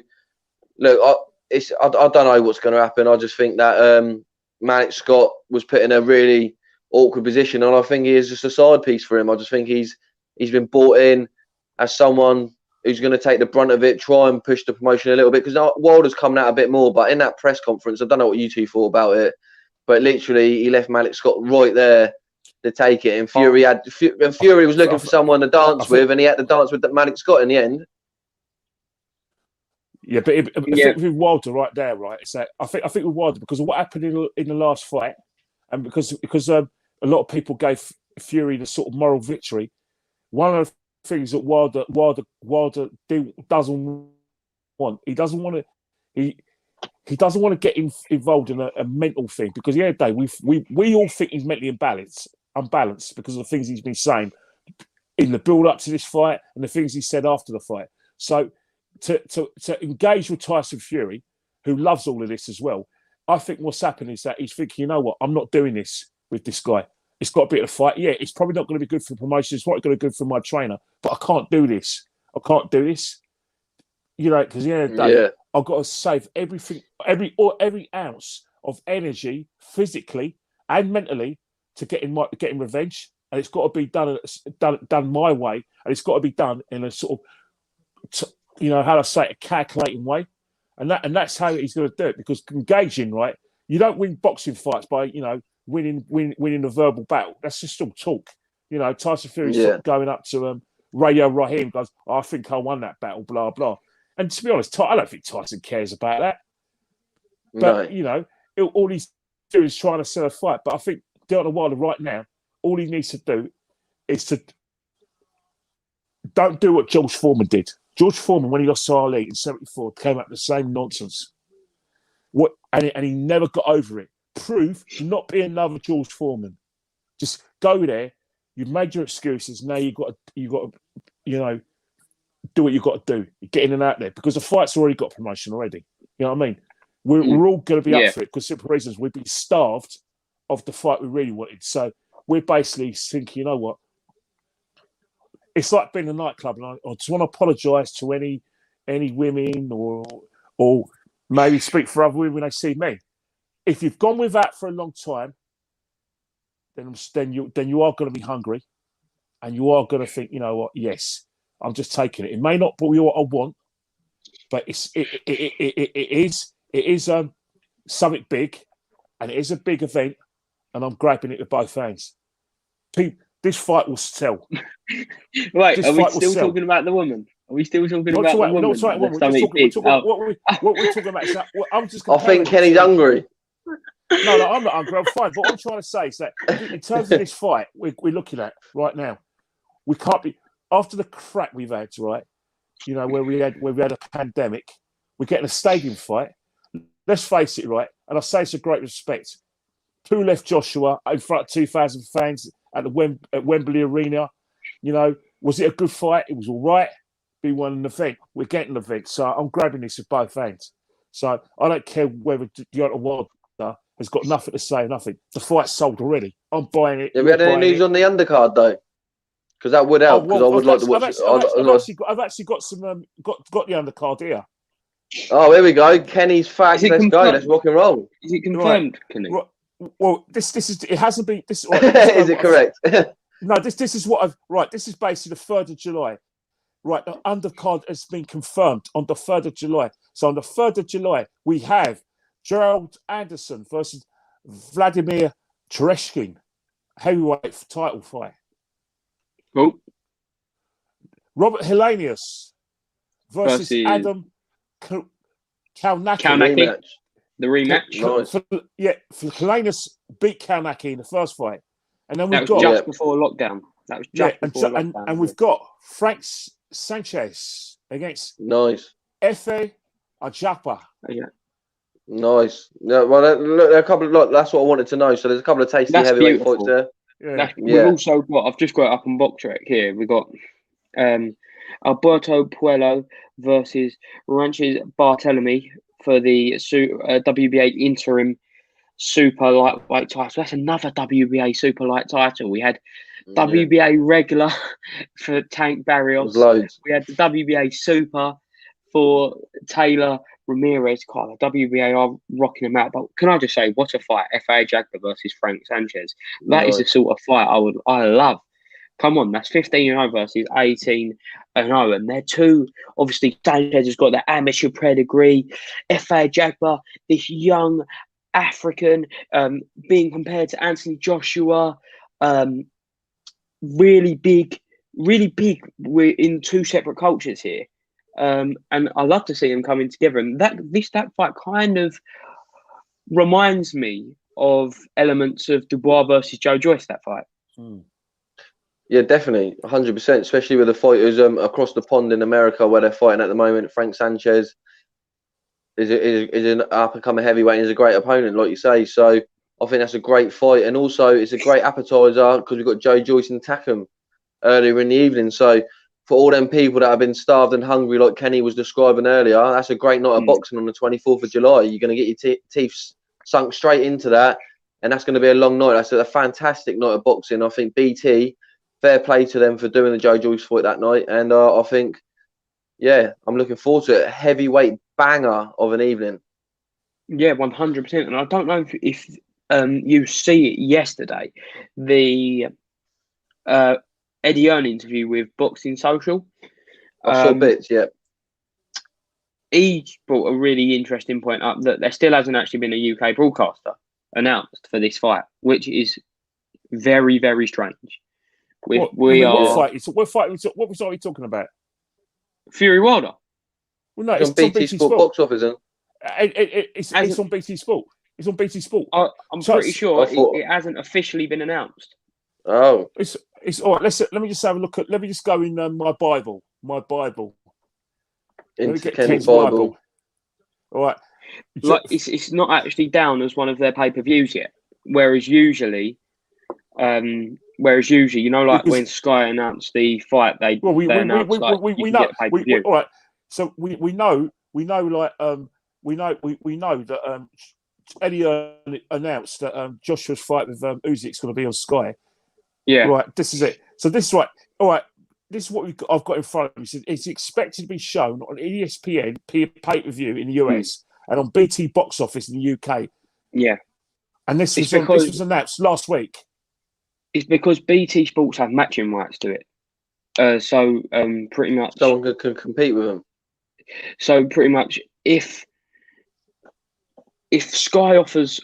look, I don't know what's going to happen. I just think that Malik Scott was put in a really awkward position, and I think he is just a side piece for him. I just think he's been brought in as someone who's going to take the brunt of it, try and push the promotion a little bit, because Wilder's coming out a bit more. But in that press conference, I don't know what you two thought about it, but literally he left Malik Scott right there to take it, and Fury was looking for someone to dance with, and he had to dance with Malik Scott in the end. Yeah, but I think with Wilder right there, right, it's that I think with Wilder, because of what happened in the last fight, and because a lot of people gave Fury the sort of moral victory. One of the things that Wilder doesn't want, he doesn't want to get involved in a mental thing, because at the end of the day, we all think he's mentally unbalanced because of the things he's been saying in the build up to this fight and the things he said after the fight. So to engage with Tyson Fury, who loves all of this as well, I think what's happened is that he's thinking, you know what, I'm not doing this with this guy. It's got to be a fight. Yeah, it's probably not going to be good for promotion. It's not going to be good for my trainer, but I can't do this. You know, because at the end of the day, I've got to save everything, every ounce of energy, physically and mentally, to getting revenge. And it's got to be done my way, and it's got to be done in a sort of, a calculating way. And that's how he's going to do it, because engaging, right? You don't win boxing fights by, winning a verbal battle. That's just still talk. Tyson Fury's going up to Radio Raheem, goes, I think I won that battle, blah, blah. And to be honest, I don't think Tyson cares about that. But, all he's doing is trying to sell a fight. But I think Deontay Wilder right now, all he needs to do is to don't do what George Foreman did. George Foreman, when he lost to Ali in 74, came up with the same nonsense. And he never got over it. Prove to not be another George Foreman. Just go there. You've made your excuses. Now you got to, do what you've got to do. You're getting in and out there, because the fight's already got promotion already. You know what I mean? We're all going to be up for it, because simple reasons we've been starved of the fight we really wanted. So we're basically thinking, you know what? It's like being in a nightclub, and I just want to apologise to any women or maybe speak for other women when they see me. If you've gone with that for a long time, then you are going to be hungry, and you are going to think, you know what? Yes, I'm just taking it. It may not be what I want, but it is something big, and it is a big event, and I'm grabbing it with both hands. This fight will sell. Wait, This are we fight will still sell. talking about the woman? Are we still talking Not about talking the woman? about the woman. That's We're something big. what we're talking about is that I'm just I think Kenny's hungry. No, I'm not hungry. I'm fine. But what I'm trying to say is that in terms of this fight we're looking at right now, we can't be after the crap we've had, right? You know, where we had a pandemic, we're getting a stadium fight. Let's face it, right? And I say it's a great respect. Who left Joshua in front of 2,000 fans at Wembley Arena? You know, was it a good fight? It was all right. We won an event. We're getting an event. So I'm grabbing this with both hands. So I don't care whether Deontay Wilder has got nothing to say, nothing. The fight's sold already. I'm buying it. Have we had any news on the undercard though? Because that would help. Because I would like to watch. I've actually got some got the undercard here. Oh, here we go. Kenny's facts. Let's go. Let's rock and roll. Is it confirmed, Kenny? Right. Well, this is it hasn't been this. Is it correct? No, this is what I've right. This is basically the 3rd of July. Right, the undercard has been confirmed on the 3rd of July. So on the 3rd of July, we have Gerald Anderson versus Vladimir Tereshkin, heavyweight title fight. Cool. Robert Helenius versus Adam Kalnacki. The rematch. Helenius beat Kalnacki in the first fight. And then we've got just before lockdown. That was just before lockdown. And we've got Frank Sanchez against Efe Ajapa. Yeah. Nice. Yeah, well, look, a couple. Look, that's what I wanted to know. So there's a couple of tasty heavyweight fights there. Yeah. We've also got. I've just got it up on box track here. We've got Alberto Puello versus Ranches Barthelemy for the WBA interim super lightweight title. That's another WBA super light title. We had WBA regular for Tank Barrios. We had the WBA super for Taylor Ramirez. God, the WBA are rocking them out. But can I just say, what a fight! F.A. Jagba versus Frank Sanchez. That is the sort of fight I love. Come on, that's 15-0 versus 18-0. And they're two, obviously, Sanchez has got the amateur pedigree. F.A. Jagba, this young African, being compared to Anthony Joshua, really big. We're in two separate cultures here. And I love to see them coming together. And that fight kind of reminds me of elements of Dubois versus Joe Joyce, that fight. Yeah, definitely, 100%. Especially with the fighters across the pond in America where they're fighting at the moment. Frank Sanchez is an up-and-coming heavyweight and is a great opponent, like you say. So I think that's a great fight. And also, it's a great appetizer because we've got Joe Joyce and Takam earlier in the evening. So for all them people that have been starved and hungry, like Kenny was describing earlier, that's a great night of boxing on the 24th of July. You're going to get your teeth sunk straight into that. And that's going to be a long night. That's a fantastic night of boxing. I think BT, fair play to them for doing the Joe Joyce fight that night. And I think, yeah, I'm looking forward to it. A heavyweight banger of an evening. Yeah, 100%. And I don't know if you see it yesterday, the Eddie Earn interview with Boxing Social. I saw bits, yeah. He brought a really interesting point up that there still hasn't actually been a UK broadcaster announced for this fight, which is very, very strange. What fight are we talking about? Fury Wilder. Well, no, it's on BT Sport box office, isn't it? It's on BT Sport. It's on BT Sport. I'm pretty sure it hasn't officially been announced. Oh, it's all right. Let me just have a look at. Let me just go in my Bible. Into Kenny's Bible. All right. Like it's not actually down as one of their pay-per-views yet. Whereas usually, you know, like when Sky announced the fight, they announced we know pay-per-view. All right. So we know that Eddie announced that Joshua's fight with Usyk's going to be on Sky. Yeah. Right. This is it. So this is right. All right. This is what I've got in front of me. It's expected to be shown on ESPN pay-per-view in the US and on BT box office in the UK. Yeah. And this was announced last week. It's because BT Sports have matching rights to it. So pretty much someone can compete with them. So pretty much, if Sky offers,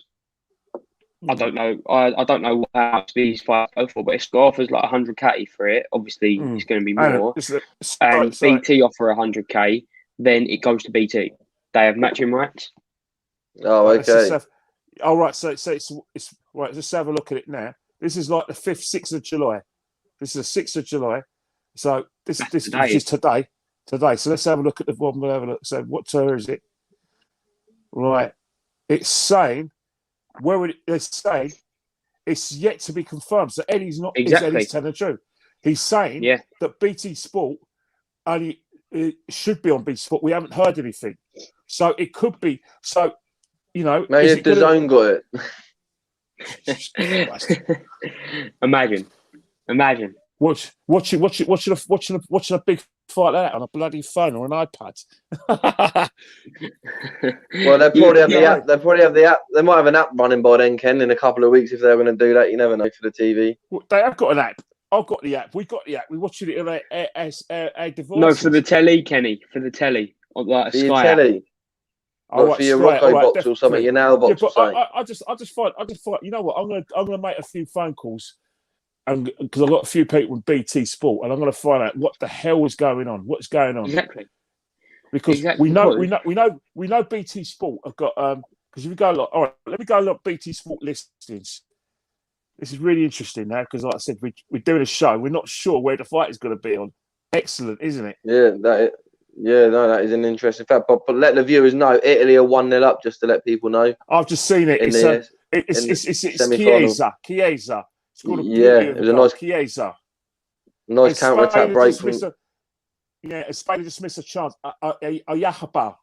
I don't know, I don't know how much these fights go for, but if Sky offers like 100k for it, obviously it's going to be more. And if BT offer 100k, then it goes to BT. They have matching rights. Oh, okay. All right, so it's right. Let's have a look at it now. This is like the 6th of July. This is the 6th of July. So this is today. Today. So let's have a look at the one. We'll have a look. So what tour is it? Right. It's saying it's saying it's yet to be confirmed. So Eddie's not Eddie's telling the truth. He's saying that BT Sport only should be on BT Sport. We haven't heard anything. So it could be. So, you know, maybe the DAZN got it. Imagine. Watching a big fight like that on a bloody phone or an iPad. Well, they probably have the app. They probably have the app. They might have an app running by then, Ken, in a couple of weeks if they're going to do that. You never know for the TV. Well, they have got an app. I've got the app. We've got the app. We're watching it on our devices. No, for the telly, Kenny. For the telly. Like for your telly. Not for your Rocco box or something, your nail box or something. I just find, you know what? I'm gonna make a few phone calls, and because I've got a few people in BT Sport, and I'm gonna find out what the hell is going on. What's going on? Exactly. Because we know BT Sport have got because if we go like, all right, let me go look BT Sport listings. This is really interesting now because, like I said, we're doing a show. We're not sure where the fight is going to be on. Excellent, isn't it? Yeah, that is an interesting fact. But let the viewers know, Italy are 1-0 up, just to let people know. I've just seen it. It's Chiesa. Chiesa. It was a nice Chiesa. Nice counter-attack break. Spain just missed a chance. Ayahaba.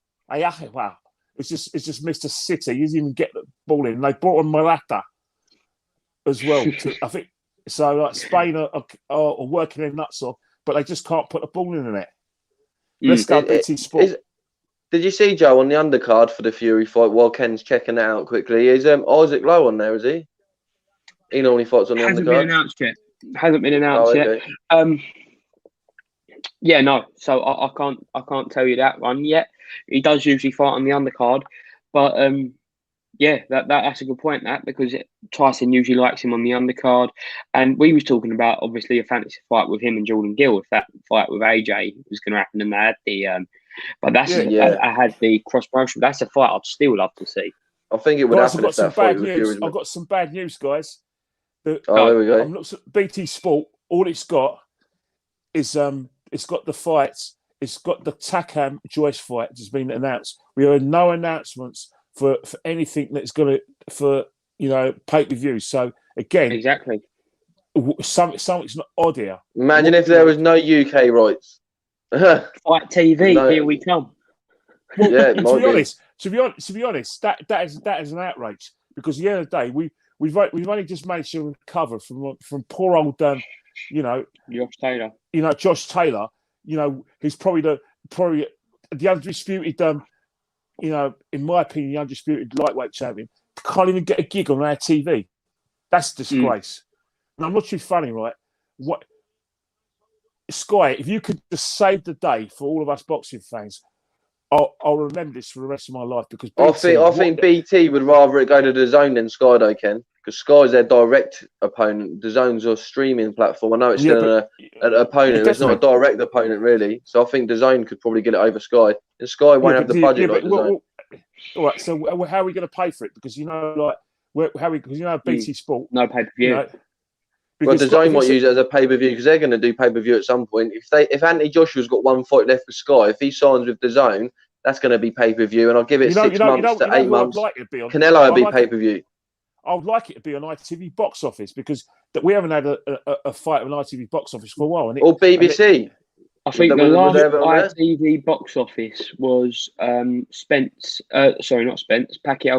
It's just missed a City. He didn't even get the ball in. They brought on Morata as well. I think so. Like Spain are working their nuts off, but they just can't put the ball in the net. Let's go BT Sport. Did you see, Joe, on the undercard for the Fury fight while Ken's checking it out quickly? Is Isaac Lowe on there, is he? He normally fights on the undercard. Hasn't been announced yet. Yeah, no. So I can't tell you that one yet. He does usually fight on the undercard, but that's a good point. That because Tyson usually likes him on the undercard, and we was talking about obviously a fantasy fight with him and Jordan Gill. If that fight with AJ was going to happen, and they had the but that's I had the cross promotion. That's a fight I'd still love to see. I think it would happen if that fight was Fury. I've got some bad news, guys. There we go. I'm looking at BT Sport. All it's got is it's got the fights. It's got the Takam Joyce fight that's been announced. We have no announcements for anything that's going to pay-per-view. So again, exactly, something's not odd here. Imagine if there was no UK rights. Fight TV, here we come. Well, yeah, to be honest, that is an outrage because at the end of the day, we've only just managed to recover from poor old Josh Taylor. Josh Taylor. He's probably the undisputed. In my opinion, the undisputed lightweight champion can't even get a gig on our TV. That's a disgrace. And I'm not too funny, right? What Sky, if you could just save the day for all of us boxing fans, I'll remember this for the rest of my life because I think BT would rather it go to DAZN than Sky, though, Ken, because Sky's their direct opponent. DAZN's a streaming platform. I know it's still an opponent. It's not a direct opponent, really. So I think DAZN could probably get it over Sky, and Sky won't have the budget like DAZN. All right. So how are we going to pay for it? Because BT Sport, no pay per view. Well, DAZN might use it as a pay-per-view because they're going to do pay-per-view at some point. If Anthony Joshua's got one fight left for Sky, if he signs with DAZN, that's going to be pay-per-view, and I'll give it 6 months to 8 months. Canelo will be pay-per-view. I would like it to be on ITV box office because we haven't had a fight on ITV box office for a while. Or BBC. I think the last ITV box office was Pacquiao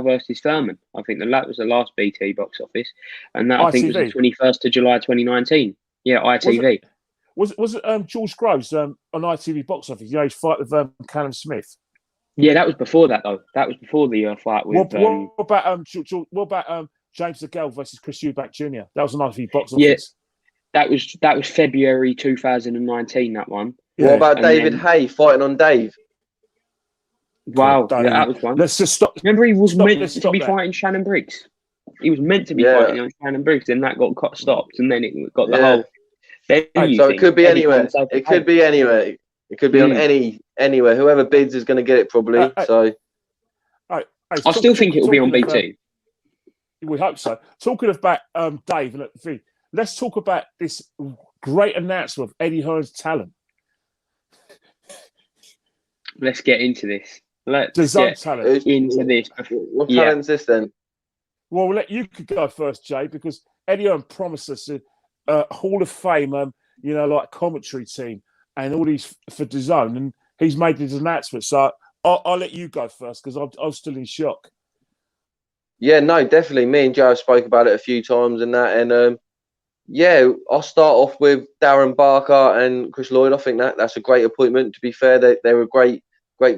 versus Thurman. I think that was the last BT box office, and that I think was the 21st of July 2019. Yeah, ITV. Was it George Groves on ITV box office? His fight with Callum Smith. Yeah, that was before that though. That was before the fight with. What about James DeGale versus Chris Eubank Jr.? That was an ITV box office. Yeah. That was February 2019. That one. Yeah. What about David Hay fighting on Dave? Wow, Don't that even- was one. Let's just stop. Remember, he was Stop, meant let's to stop be that. fighting Shannon Briggs. He was meant to be Yeah. fighting on Shannon Briggs, and that got stopped, and then it got the Yeah. whole. Venue So it thing. could be Eddie anywhere. himself It away. could be anywhere. It could be on anywhere. Whoever bids is going to get it probably. So Hey, I still think it will be on talking BT. we hope so. Talking about Dave, let's talk about this great announcement of Eddie Hearn's talent. Let's get into this. Let's DAZN get talent. into this. what talent's this then? Well, you could go first, Jay, because Eddie Hearn promised us a Hall of Fame, like commentary team and all these for DAZN, and he's made this announcement. So I'll let you go first because I'm still in shock. Yeah, no, definitely. Me and Joe have spoke about it a few times and that, and I'll start off with Darren Barker and Chris Lloyd. I think that's a great appointment. To be fair, they're a great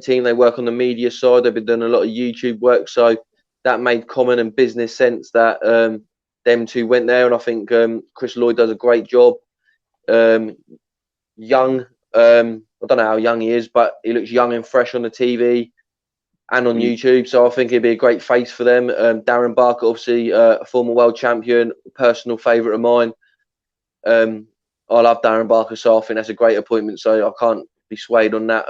team. They work on the media side. They've been doing a lot of YouTube work, so that made common and business sense that them two went there. And I think Chris Lloyd does a great job. Young, I don't know how young he is, but he looks young and fresh on the TV and on YouTube. So I think he'd be a great face for them. Darren Barker, obviously a former world champion, personal favourite of mine. I love Darren Barker, so I think that's a great appointment. So I can't be swayed on that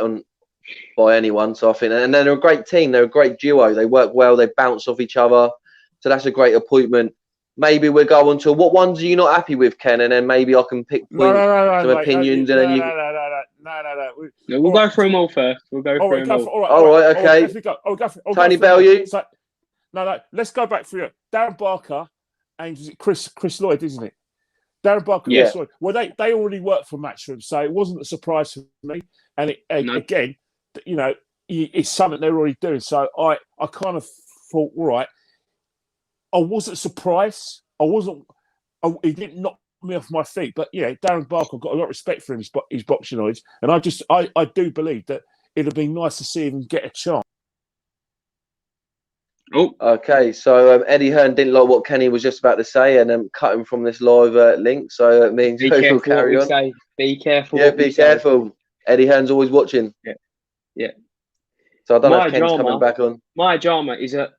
by anyone. So I think, and then they're a great team. They're a great duo. They work well. They bounce off each other. So that's a great appointment. Maybe we'll go on to what ones are you not happy with, Ken, and then maybe I can pick some opinions. And then you. No, we'll go through them all first. We'll go through them all. All right, okay. Tony Bellew. No. Let's go back through it. Darren Barker and Chris Lloyd, isn't it? Darren Barker, Yeah. Chris Lloyd. Well, they already worked for Matchroom, so it wasn't a surprise for me. And again, it's something they're already doing. So I kind of thought, all right. I wasn't surprised. He didn't knock me off my feet. But yeah, Darren Barker, I've got a lot of respect for him, his boxing knowledge. And I do believe that it'd have been nice to see him get a chance. Oh, okay. So Eddie Hearn didn't like what Kenny was just about to say, and cut him from this live link. So it means be will carry on. Say. Be careful. Yeah, be careful. Eddie Hearn's always watching. Yeah. So I don't know if Ken's coming back on. My drama is a.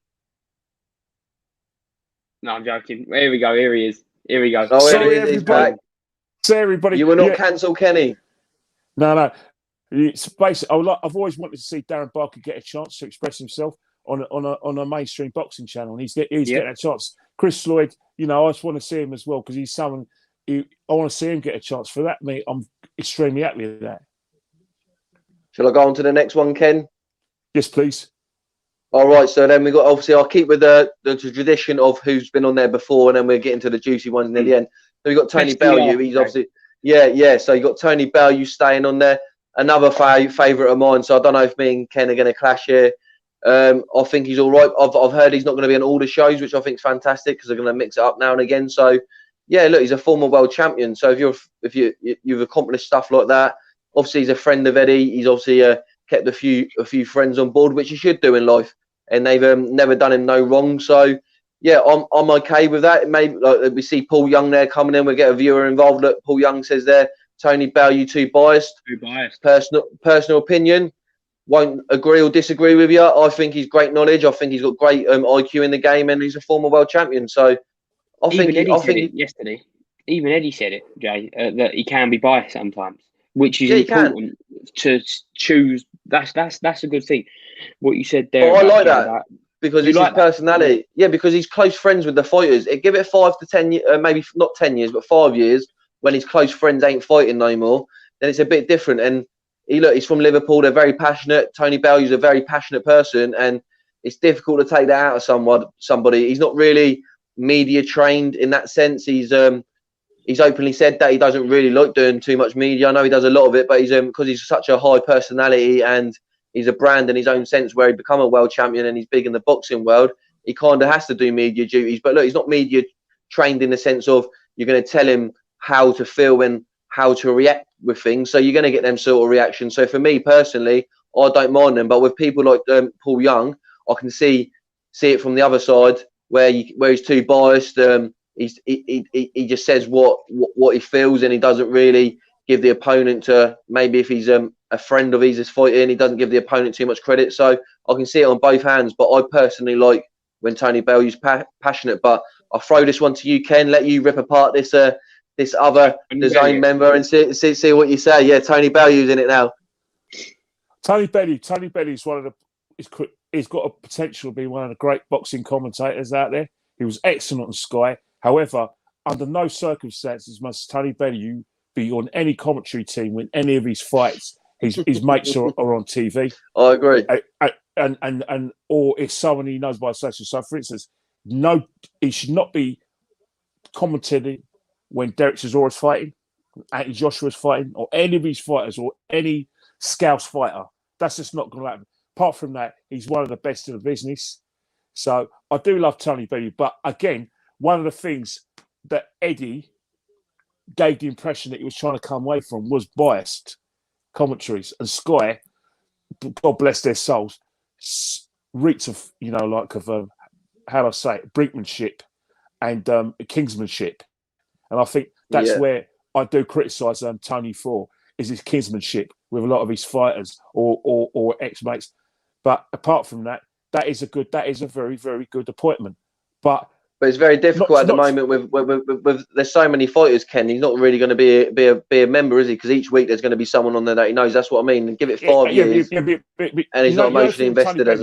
No, I'm joking. Here we go. Here he is. Here we go. Oh, Sorry, he's back. Sorry, everybody. You will not cancel Kenny. No. It's basically, I've always wanted to see Darren Barker get a chance to express himself on a mainstream boxing channel, and he's getting a chance. Chris Lloyd, I just want to see him as well because he's someone. I want to see him get a chance. For that, mate, I'm extremely happy with that. Shall I go on to the next one, Ken? Yes, please. All right, so then we got, obviously, I'll keep with the tradition of who's been on there before, and then we'll get into the juicy ones near the end. So we got Tony Bellew. He's obviously, yeah. So you got Tony Bellew staying on there. Another favourite of mine. So I don't know if me and Ken are going to clash here. I think he's all right. I've heard he's not going to be on all the shows, which I think is fantastic because they're going to mix it up now and again. So yeah, look, he's a former world champion. So if you've accomplished stuff like that, obviously he's a friend of Eddie. He's obviously kept a few friends on board, which he should do in life. And they've never done him no wrong. So, yeah, I'm okay with that. Maybe we see Paul Young there coming in. We get a viewer involved. Look, Paul Young says there, Tony Bellew, too biased. Too biased. Personal opinion. Won't agree or disagree with you. I think he's great knowledge. I think he's got great IQ in the game, and he's a former world champion. So, Eddie said it yesterday. Even Eddie said it, Jay, that he can be biased sometimes, which is important to choose. That's a good thing. What you said there. I like that because it's his personality. Yeah, because he's close friends with the fighters. Give it 5 to 10 years, maybe not 10 years, but 5 years when his close friends ain't fighting no more. Then it's a bit different. And he's from Liverpool. They're very passionate. Tony Bellew's a very passionate person, and it's difficult to take that out of somebody. He's not really media trained in that sense. He's openly said that he doesn't really like doing too much media. I know he does a lot of it, but he's because he's such a high personality and he's a brand in his own sense where he become a world champion and he's big in the boxing world. He kind of has to do media duties. But look, he's not media trained in the sense of you're going to tell him how to feel and how to react with things. So you're going to get them sort of reactions. So for me personally, I don't mind them. But with people like Paul Young, I can see it from the other side where he's too biased. He just says what he feels and he doesn't really give the opponent to maybe if he's a friend of his is fighting, he doesn't give the opponent too much credit. So I can see it on both hands. But I personally like when Tony Bellew's passionate. But I'll throw this one to you, Ken. Let you rip apart this other design member and see what you say. Yeah, Tony Bellew's in it now. Tony Bellew is one of the. He's got a potential to be one of the great boxing commentators out there. He was excellent on Sky. However, under no circumstances must Tony Bellew be on any commentary team when any of his fights. His mates are on TV. I agree. And or if someone he knows by association. So, for instance, no, he should not be commentating when Derek Chisora's fighting, Anthony Joshua's fighting, or any of his fighters, or any Scouse fighter. That's just not going to happen. Apart from that, he's one of the best in the business. So I do love Tony Bellew. But again, one of the things that Eddie gave the impression that he was trying to come away from was biased commentaries. And Sky, God bless their souls, reeks of, how do I say it, brinkmanship and kingsmanship. And I think that's where I do criticise Tony for, is his kinsmanship with a lot of his fighters or ex-mates. But apart from that, that is a very, very good appointment. But it's very difficult at the moment with there's so many fighters, Ken. He's not really going to be a member, is he? Because each week there's going to be someone on there that he knows. That's what I mean. And give it 5 years, and he's not emotionally invested as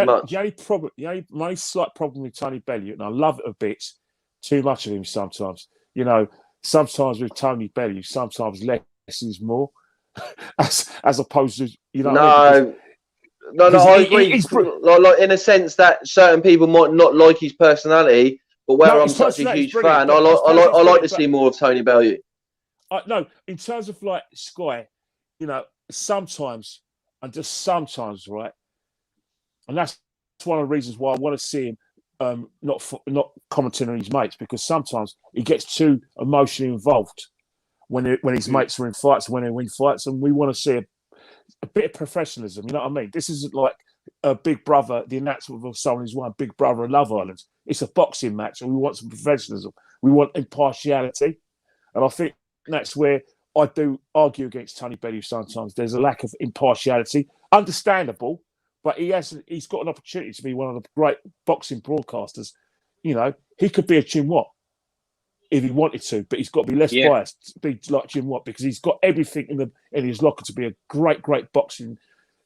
much. The only slight problem with Tony Bellew, and I love it a bit, too much of him sometimes. Sometimes with Tony Bellew, sometimes less is more, as opposed to No, I agree. Like in a sense that certain people might not like his personality, but where I'm such a huge fan, I like to see more of Tony Bellew. No, in terms of like Sky, sometimes and just sometimes, right, and that's one of the reasons why I want to see him not commenting on his mates, because sometimes he gets too emotionally involved when his mates are in fights, when they win fights, and we want to see a bit of professionalism, you know what I mean? This isn't like a Big Brother, the announcement of someone who's won Big Brother and Love Island. It's a boxing match, and we want some professionalism. We want impartiality. And I think that's where I do argue against Tony Bellew sometimes. There's a lack of impartiality. Understandable, but he's got an opportunity to be one of the great boxing broadcasters. He could be a Jim Watt if he wanted to, but he's got to be less biased to be like Jim Watt, because he's got everything in his locker to be a great boxing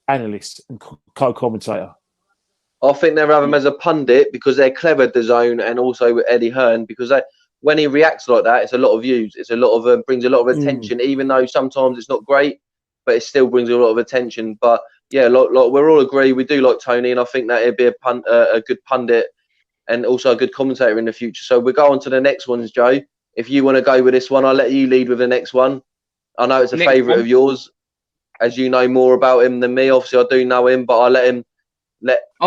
analyst and co-commentator. I think they have him as a pundit because they're clever, DAZN, and also with Eddie Hearn, because when he reacts like that, it's a lot of views. It's a lot of brings a lot of attention, even though sometimes it's not great, but it still brings a lot of attention. But yeah, like we're all agree, we do like Tony, and I think that he'd be a good pundit and also a good commentator in the future. So we'll go on to the next ones, Joe. If you want to go with this one, I'll let you lead with the next one. I know it's a favourite of yours, as you know more about him than me. Obviously, I do know him, but I'll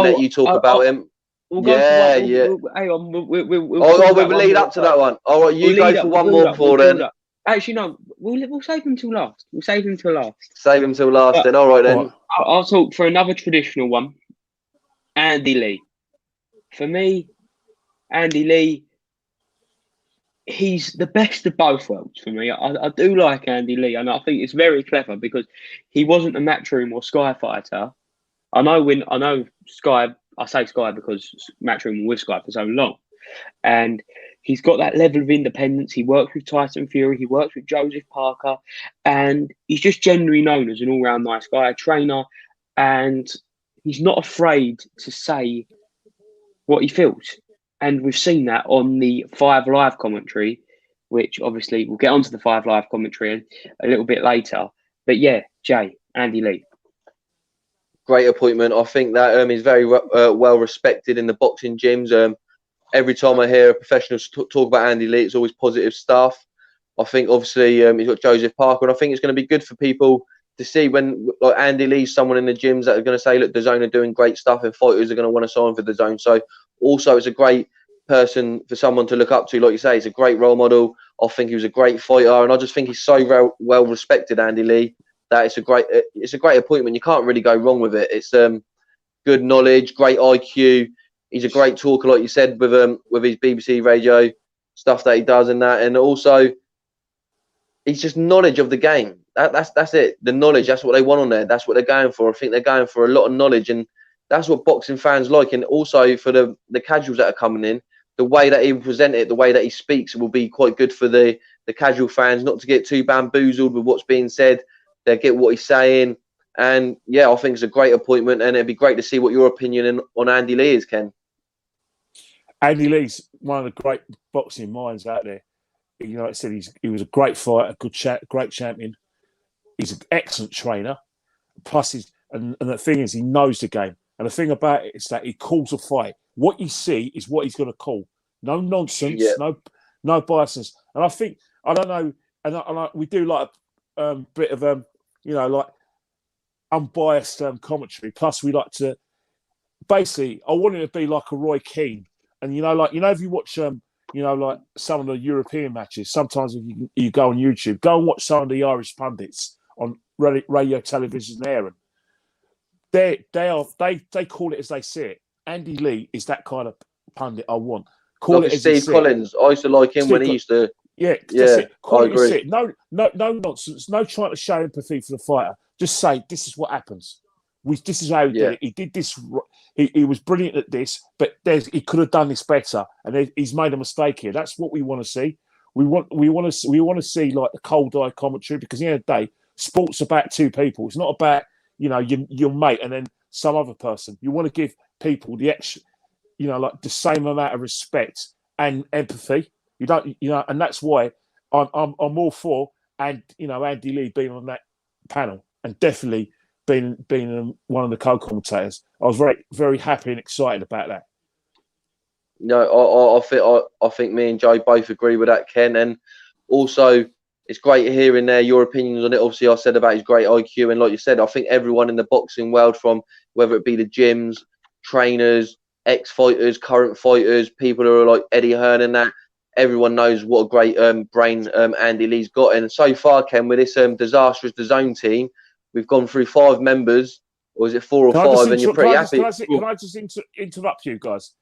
let you talk about him. We'll go hang on. We'll lead up to that one. All right, you go for one more before then. Actually, no. We'll save him till last. Save him till last then. All right then. I'll talk for another traditional one. Andy Lee. For me, Andy Lee, he's the best of both worlds for me. I do like Andy Lee, and I think it's very clever because he wasn't a Matchroom or Sky fighter. I know Sky. I say Sky because Matchroom were with Sky for so long, and he's got that level of independence. He works with Tyson Fury. He works with Joseph Parker, and he's just generally known as an all-round nice guy, a trainer, and he's not afraid to say what he feels. And we've seen that on the 5 Live commentary, which obviously we'll get onto the 5 Live commentary a little bit later. But yeah, Jay, Andy Lee. Great appointment. I think that he's very well respected in the boxing gyms. Every time I hear a professional talk about Andy Lee, it's always positive stuff. I think obviously he's got Joseph Parker, and I think it's going to be good for people to see when like Andy Lee's someone in the gyms that are going to say, look, DAZN are doing great stuff, and fighters are going to want to sign for DAZN. So also it's a great person for someone to look up to. Like you say, he's a great role model. I think he was a great fighter, and I just think he's so well respected, Andy Lee, that it's a great appointment. You can't really go wrong with it. It's good knowledge, great IQ. He's a great talker, like you said, with his BBC radio stuff that he does and that. And also, It's just knowledge of the game. That's it. The knowledge. That's what they want on there. That's what they're going for. I think they're going for a lot of knowledge, and that's what boxing fans like. And also for the casuals that are coming in, the way that he will present it, the way that he speaks, will be quite good for the casual fans, not to get too bamboozled with what's being said. They get what he's saying, and yeah, I think it's a great appointment, and it'd be great to see what your opinion on Andy Lee is, Ken. Andy Lee's one of the great boxing minds out there. You know, like I said, he was a great fighter, great champion. He's an excellent trainer. Plus, and the thing is, he knows the game. And the thing about it is that he calls a fight. What you see is what he's going to call. No nonsense, no biases. And I think, I don't know, and we do like a bit of like unbiased commentary. Plus, we like to basically, I want it to be like a Roy Keane. And if you watch like some of the European matches, sometimes if you go on YouTube, go and watch some of the Irish pundits on radio, television there, and they call it as they see it. Andy Lee is that kind of pundit I want. Call it as Steve Collins. I used to like him when he used to. Yeah, I agree. No nonsense. No trying to show empathy for the fighter. Just say this is what happens. This is how he did it. He did this. He was brilliant at this, but he could have done this better, and he's made a mistake here. That's what we want to see. We want to see like the cold eye commentary, because at the end of the day, sport's about two people. It's not about your mate and then some other person. You want to give people the extra, like the same amount of respect and empathy. You don't, and that's why I'm all for Andy Lee being on that panel, and definitely being one of the co-commentators. I was very, very happy and excited about that. No, I think me and Joe both agree with that, Ken. And also, it's great hearing your opinions on it. Obviously, I said about his great IQ, and like you said, I think everyone in the boxing world, from whether it be the gyms, trainers, ex-fighters, current fighters, people who are like Eddie Hearn and that, everyone knows what a great brain Andy Lee's got. And so far, Ken, with this disastrous DAZN team, we've gone through 5 members, or is it 4 or 5? And you're pretty happy. Can I just interrupt you guys?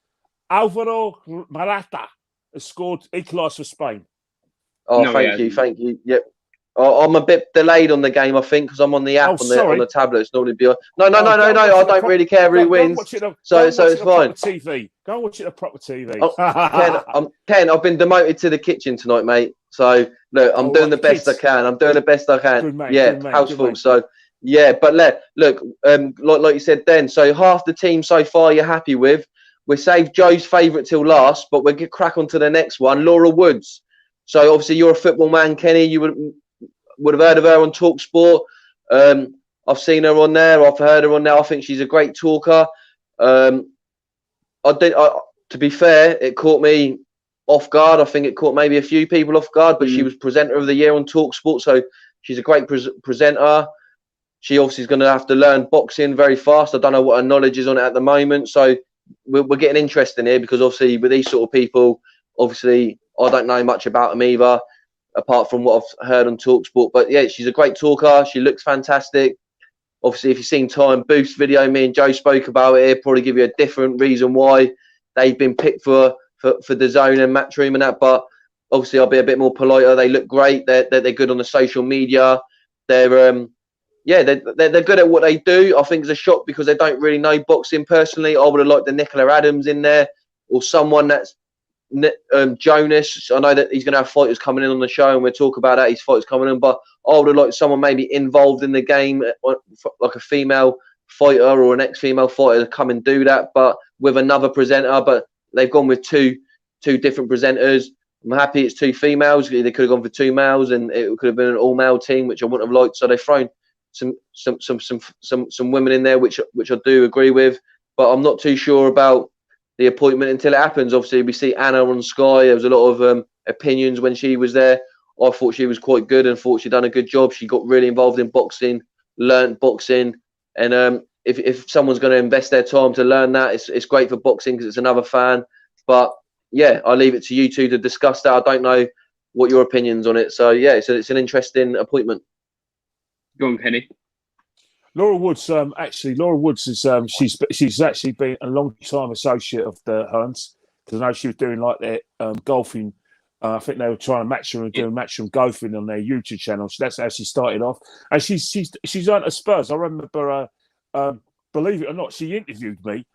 Alvaro Morata has scored equalised for Spain. Oh, no, thank you. Yep. I'm a bit delayed on the game, I think, because I'm on the app on the tablet. It's normally no. I don't really care who wins. So it's fine. TV. Go and watch it on proper TV. Ken, I've been demoted to the kitchen tonight, mate. So look, I'm doing the best I can. I'm doing the best I can. Good, mate. Yeah, house full. So yeah, but look, like you said then. So half the team so far you're happy with. We saved Joe's favourite till last, but we'll get crack on to the next one. Laura Woods. So obviously you're a football man, Kenny. You would have heard of her on Talk Sport. I've seen her on there. I've heard her on there. I think she's a great talker. To be fair, it caught me off guard. I think it caught maybe a few people off guard, but she was presenter of the year on Talk Sport, so she's a great presenter. She obviously is going to have to learn boxing very fast. I don't know what her knowledge is on it at the moment, so we're getting interested in here, because obviously with these sort of people, obviously I don't know much about them either, apart from what I've heard on TalkSport. But yeah, she's a great talker. She looks fantastic. Obviously, if you've seen Time Boost video, me and Joe spoke about it, it'll probably give you a different reason why they've been picked for DAZN and Matchroom and that. But obviously, I'll be a bit more politer. They look great. They're good on the social media. They're good at what they do. I think it's a shock because they don't really know boxing personally. I would have liked the Nicola Adams in there, or someone that's Jonas. I know that he's going to have fighters coming in on the show, and we'll talk about that. His fighters coming in, but I would have liked someone maybe involved in the game, like a female fighter or an ex-female fighter, to come and do that, but with another presenter. But they've gone with two different presenters. I'm happy it's 2 females. They could have gone for 2 males, and it could have been an all-male team, which I wouldn't have liked. So they've thrown some women in there, which I do agree with, but I'm not too sure about the appointment until it happens. Obviously, we see Anna on Sky. There was a lot of opinions when she was there. I thought she was quite good and thought she'd done a good job. She got really involved in boxing, learnt boxing, and if someone's going to invest their time to learn that, it's great for boxing because it's another fan. But yeah, I'll leave it to you two to discuss that. I don't know what your opinions on it. So yeah, it's an interesting appointment. Go on, Kenny. Laura Woods is she's actually been a long time associate of the Hearns, because I know she was doing like their golfing I think they were trying to match her and do a matchroom golfing on their YouTube channel. So that's how she started off. And she's earned her spurs. I remember, believe it or not, she interviewed me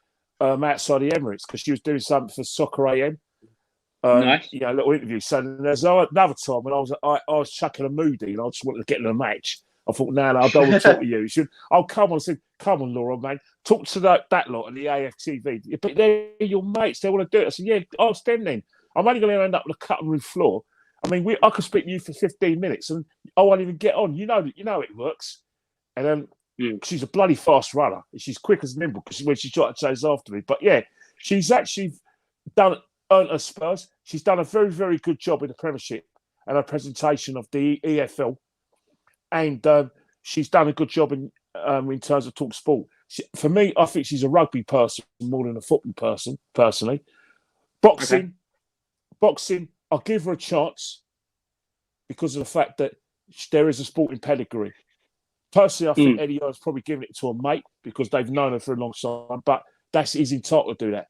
outside the Emirates because she was doing something for Soccer AM. Nice. A little interview. So there's another time when I was chucking a moody and I just wanted to get in a match. I thought, no, I don't want to talk to you. She said, come on. I said, come on, Laura, man. Talk to that lot on the AFTV. But they're your mates. They want to do it. I said, yeah, ask them then. I'm only going to end up on the cutting room floor. I mean, I could speak to you for 15 minutes and I won't even get on. You know it works. And she's a bloody fast runner. She's quick as nimble because when she tried to chase after me. But yeah, she's actually earned her spurs. She's done a very, very good job in the Premiership and her presentation of the EFL. And she's done a good job in terms of talk sport. For me, I think she's a rugby person more than a football person, personally. Boxing, I'll give her a chance because of the fact that there is a sporting pedigree. Personally, I think Eddie Hearn's probably given it to a mate because they've known her for a long time, but he's entitled to do that.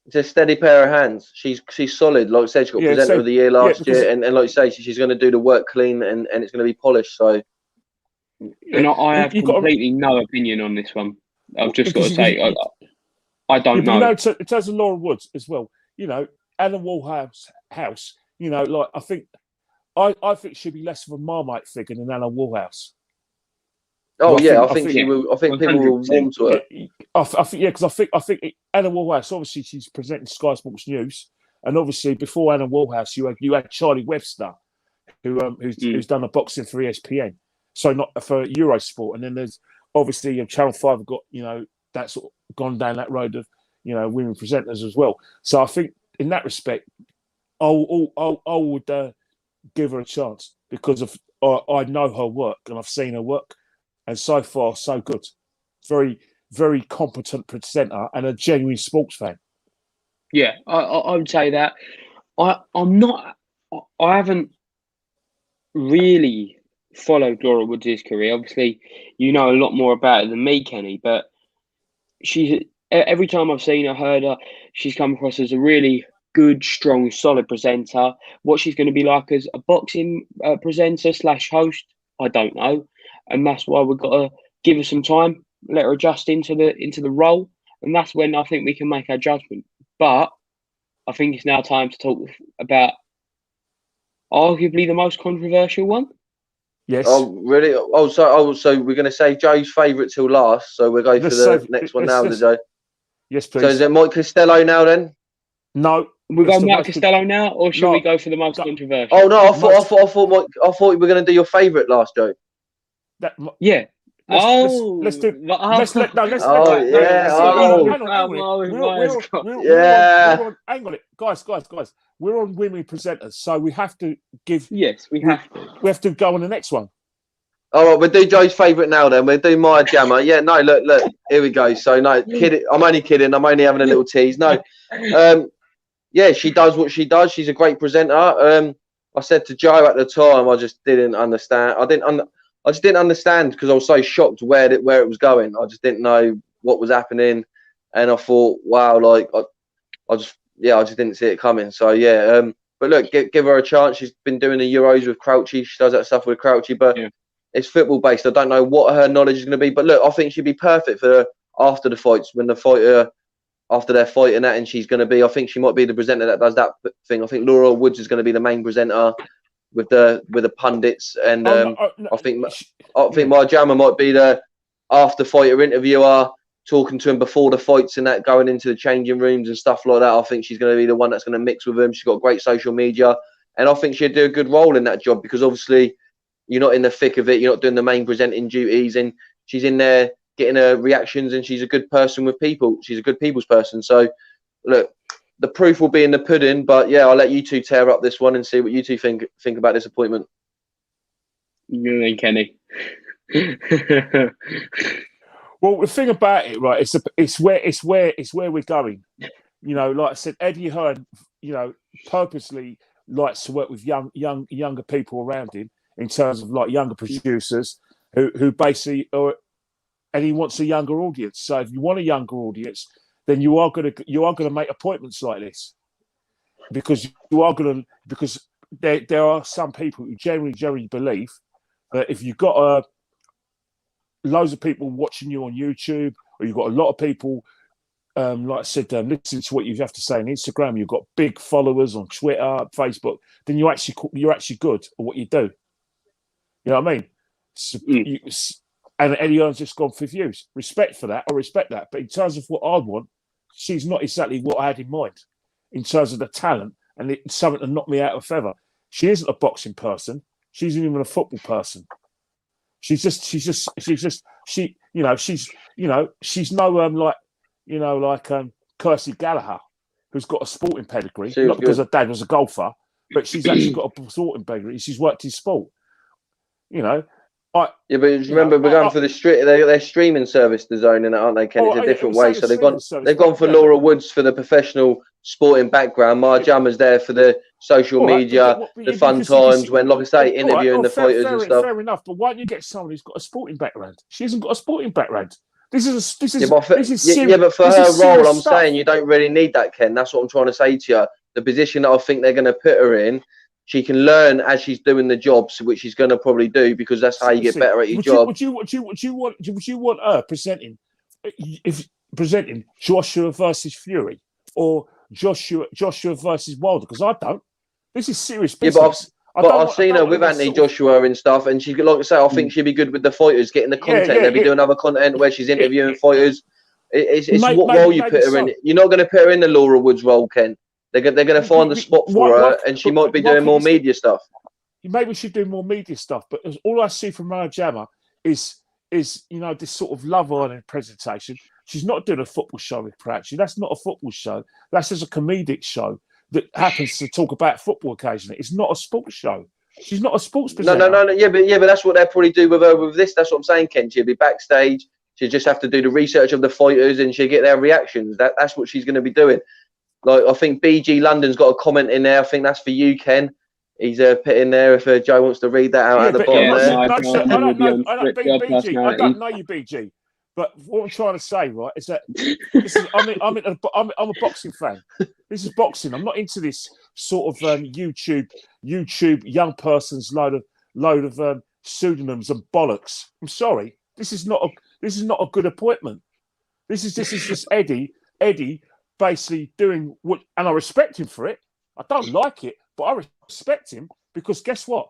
It's a steady pair of hands. She's solid. Like I said, she got presenter of the year last year, and like you say, she's going to do the work clean and it's going to be polished. So, and I have completely no opinion on this one. I've just got to say, I don't know. In terms of Laura Woods as well, Anna Wallhouse, I think she'd be less of a Marmite figure than Anna Wallhouse. Oh I think she will. I think people will warm to her. I think Anna Wallhouse. Obviously, she's presenting Sky Sports News, and obviously before Anna Wallhouse, you had Charlie Webster, who's done the boxing for ESPN. So not for Eurosport, and then there's obviously Channel 5 have got that sort of gone down that road of women presenters as well. So I think in that respect, I would give her a chance because I know her work and I've seen her work. And so far, so good. Very, very competent presenter and a genuine sports fan. Yeah, I would say that. I haven't really followed Laura Woods' career. Obviously, you know a lot more about it than me, Kenny. But every time I've seen her, heard her, she's come across as a really good, strong, solid presenter. What she's going to be like as a boxing presenter / host, I don't know. And that's why we've got to give her some time, let her adjust into the role, and that's when I think we can make our judgment. But I think it's now time to talk about arguably the most controversial one. Yes. Oh, really? So we're going to say Joe's favourite till last. So we'll go for the next one now, Joe. Yes, please. So is it Mike Costello now then? No. We go Mike Costello now, or should we go for the most controversial? Oh no, I thought we were going to do your favourite last, Joe. Yeah. Let's do. Hang on it, guys. We're on women presenters, so we have to give. Yes, we have to go on the next one. All right, we'll do Joe's favourite now. Then we'll do my jammer. Yeah, no, look, here we go. So no, kidding. I'm only kidding. I'm only having a little tease. No, yeah, she does what she does. She's a great presenter. I said to Joe at the time, I just didn't understand. I just didn't understand because I was so shocked where it was going. I just didn't know what was happening, and I thought, wow, like I just didn't see it coming. So yeah, but look, give her a chance. She's been doing the Euros with Crouchy. She does that stuff with Crouchy, but it's football based. I don't know what her knowledge is going to be, but look, I think she'd be perfect for after the fights when the fighter after they're fighting that, and she's going to be. I think she might be the presenter that does that thing. I think Laura Woods is going to be the main presenter with the pundits, and I think my jammer might be the after fighter interviewer, talking to him before the fights and that, going into the changing rooms and stuff like that. I think she's going to be the one that's going to mix with them. She's got great social media, and I think she'd do a good role in that job because obviously you're not in the thick of it, you're not doing the main presenting duties, and she's in there getting her reactions, and she's a good person with people. She's a good people's person. So look, the proof will be in the pudding, but yeah, I'll let you two tear up this one and see what you two think about this appointment. You think, Kenny? Well, the thing about it, right, it's where we're going. Like I said, Eddie Hearn, purposely likes to work with younger people around him in terms of like younger producers who basically and he wants a younger audience. So if you want a younger audience, then you are going to make appointments like this. because there are some people who generally believe that if you've got loads of people watching you on YouTube, or you've got a lot of people, like I said, listen to what you have to say on Instagram, you've got big followers on Twitter, Facebook, then you're actually good at what you do. You know what I mean? So and Eddie Hearn's just gone for views. Respect for that. I respect that. But in terms of what I want, she's not exactly what I had in mind in terms of the talent, and it's something to knock me out of feather. She isn't a boxing person. She isn't even a football person. She's no Kirsty Gallagher, who's got a sporting pedigree, not because her dad was a golfer, but she's actually got a sporting pedigree. She's worked in sport. But remember, we're going for their streaming service, the zone, and aren't they, Ken? It's a different way. So they've gone for Laura Woods for the professional sporting background. Mara Jammer's there for the social media, the fun times when, like I say, interviewing the fighters and stuff. Fair enough, but why don't you get someone who's got a sporting background? She hasn't got a sporting background. This is but for her role, I'm saying you don't really need that, Ken. That's what I'm trying to say to you. The position that I think they're going to put her in, she can learn as she's doing the jobs, which she's going to probably do, because that's how you get better at your job. Would you want her presenting Joshua versus Fury, or Joshua versus Wilder? Because I don't. This is serious business. But I've seen her with Anthony Joshua and stuff, and she, like I say, I think she'd be good with the fighters, getting the content. They'll be doing other content where she's interviewing fighters. It's what role you put her in. You're not going to put her in the Laura Woods role, Ken. They're going to find the spot for her, and she might be doing more media stuff. Maybe we should do more media stuff, but all I see from Mara Jammer is this sort of Love Island presentation. She's not doing a football show with Crouchy. That's not a football show. That's just a comedic show that happens to talk about football occasionally. It's not a sports show. She's not a sports presenter. No. Yeah, but that's what they'll probably do with her with this. That's what I'm saying, Ken. She'll be backstage. She'll just have to do the research of the fighters, and she'll get their reactions. That's what she's going to be doing. Like, I think BG London's got a comment in there. I think that's for you, Ken. He's put in there if Joe wants to read that out at the bottom there. I don't know you, BG. But what I'm trying to say, right, is that I'm a boxing fan. This is boxing. I'm not into this sort of YouTube young person's load of pseudonyms and bollocks. I'm sorry. This is not a good appointment. This is just Eddie basically doing what, and I respect him for it. I don't like it, but I respect him because guess what?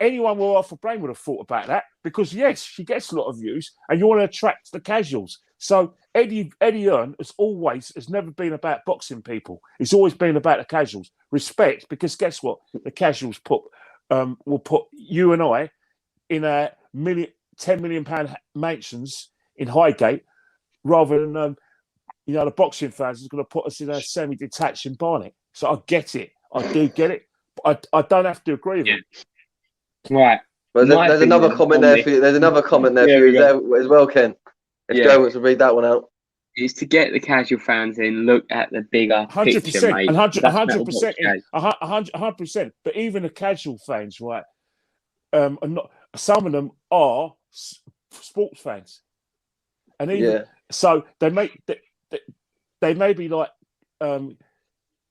Anyone with half a brain would have thought about that, because yes, she gets a lot of views, and you want to attract the casuals. So Eddie Hearn has never been about boxing people. It's always been about the casuals. Respect, because guess what? The casuals will put you and I in a £10 million mansions in Highgate, rather than the boxing fans is going to put us in a semi-detached in Barnet. So I get it. I do get it. But I don't have to agree with it. Right. Well, there's another comment there for you. There's another comment there for you there as well, Ken. If Joe wants to read that one out. It's to get the casual fans in, look at the bigger 100%, picture, mate. 100%. But even the casual fans, right? Some of them are sports fans, and even so, they may be like like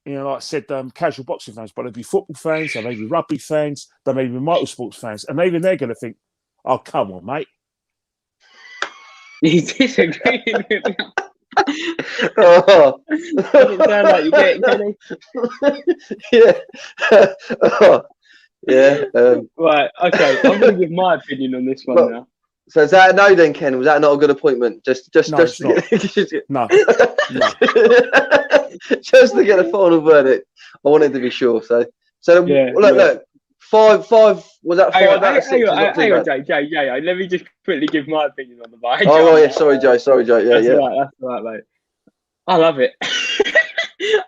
I said, casual boxing fans, but they'll be football fans, they may be rugby fans, they may be motorsports fans, and even they're going to think, "Oh, come on, mate." He's disagreeing with me. Doesn't sound like you're getting Kenny. Right, okay. I'm going to give my opinion on this one now. So is that a no then, Ken? Was that not a good appointment? No, it's not. No. Just to get a final verdict. I wanted to be sure. So look. 5 was that 5 out of 6? Hang on, Jay. Let me just quickly give my opinion on the fight. Sorry, Joe. That's all right, mate. I love it.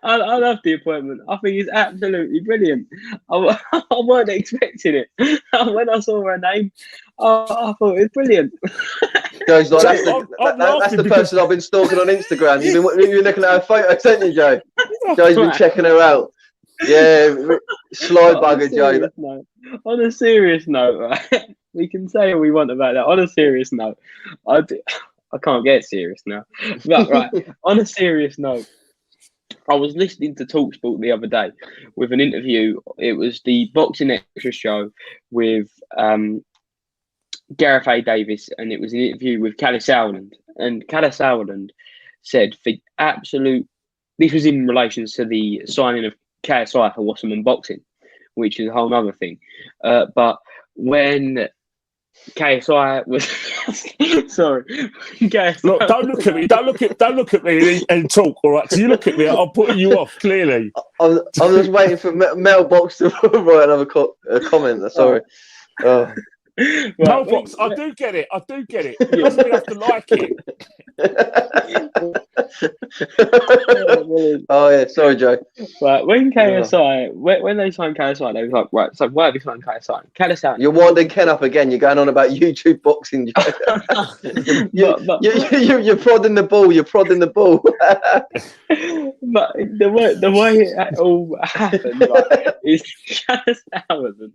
I love the appointment. I think it's absolutely brilliant. I weren't expecting it. When I saw her name, I thought it was brilliant. Joe's like, that's the person I've been stalking on Instagram. You've been looking at her photos, haven't you, Joe? Joe's been checking her out. Yeah, sly bugger, Joe. On a serious note, right? We can say what we want about that. On a serious note, I can't get serious now. But right, on a serious note, I was listening to TalkSport the other day with an interview. It was the Boxing Extra show with Gareth A. Davis, and it was an interview with Callis Howland. And Callis Howland said, for absolute, this was in relation to the signing of KSI for Wasserman Boxing, which is a whole other thing. But when KSI was sorry, KSI, Look, don't look at me. Don't look at me and talk. All right. So you look at me, I'm putting you off clearly. I'm just waiting for Mailbox to write another comment. Sorry. Right, Mailbox, I do get it. It doesn't mean I have to like it. Oh yeah, sorry, Joe. Right, when KSI, when they signed KSI, they was like, right, so why have you signed KSI? KSI. You're winding Ken up again. You're going on about YouTube boxing, Joe. You're prodding the ball. You're prodding the ball. But the way it all happened, right, is Callis Howland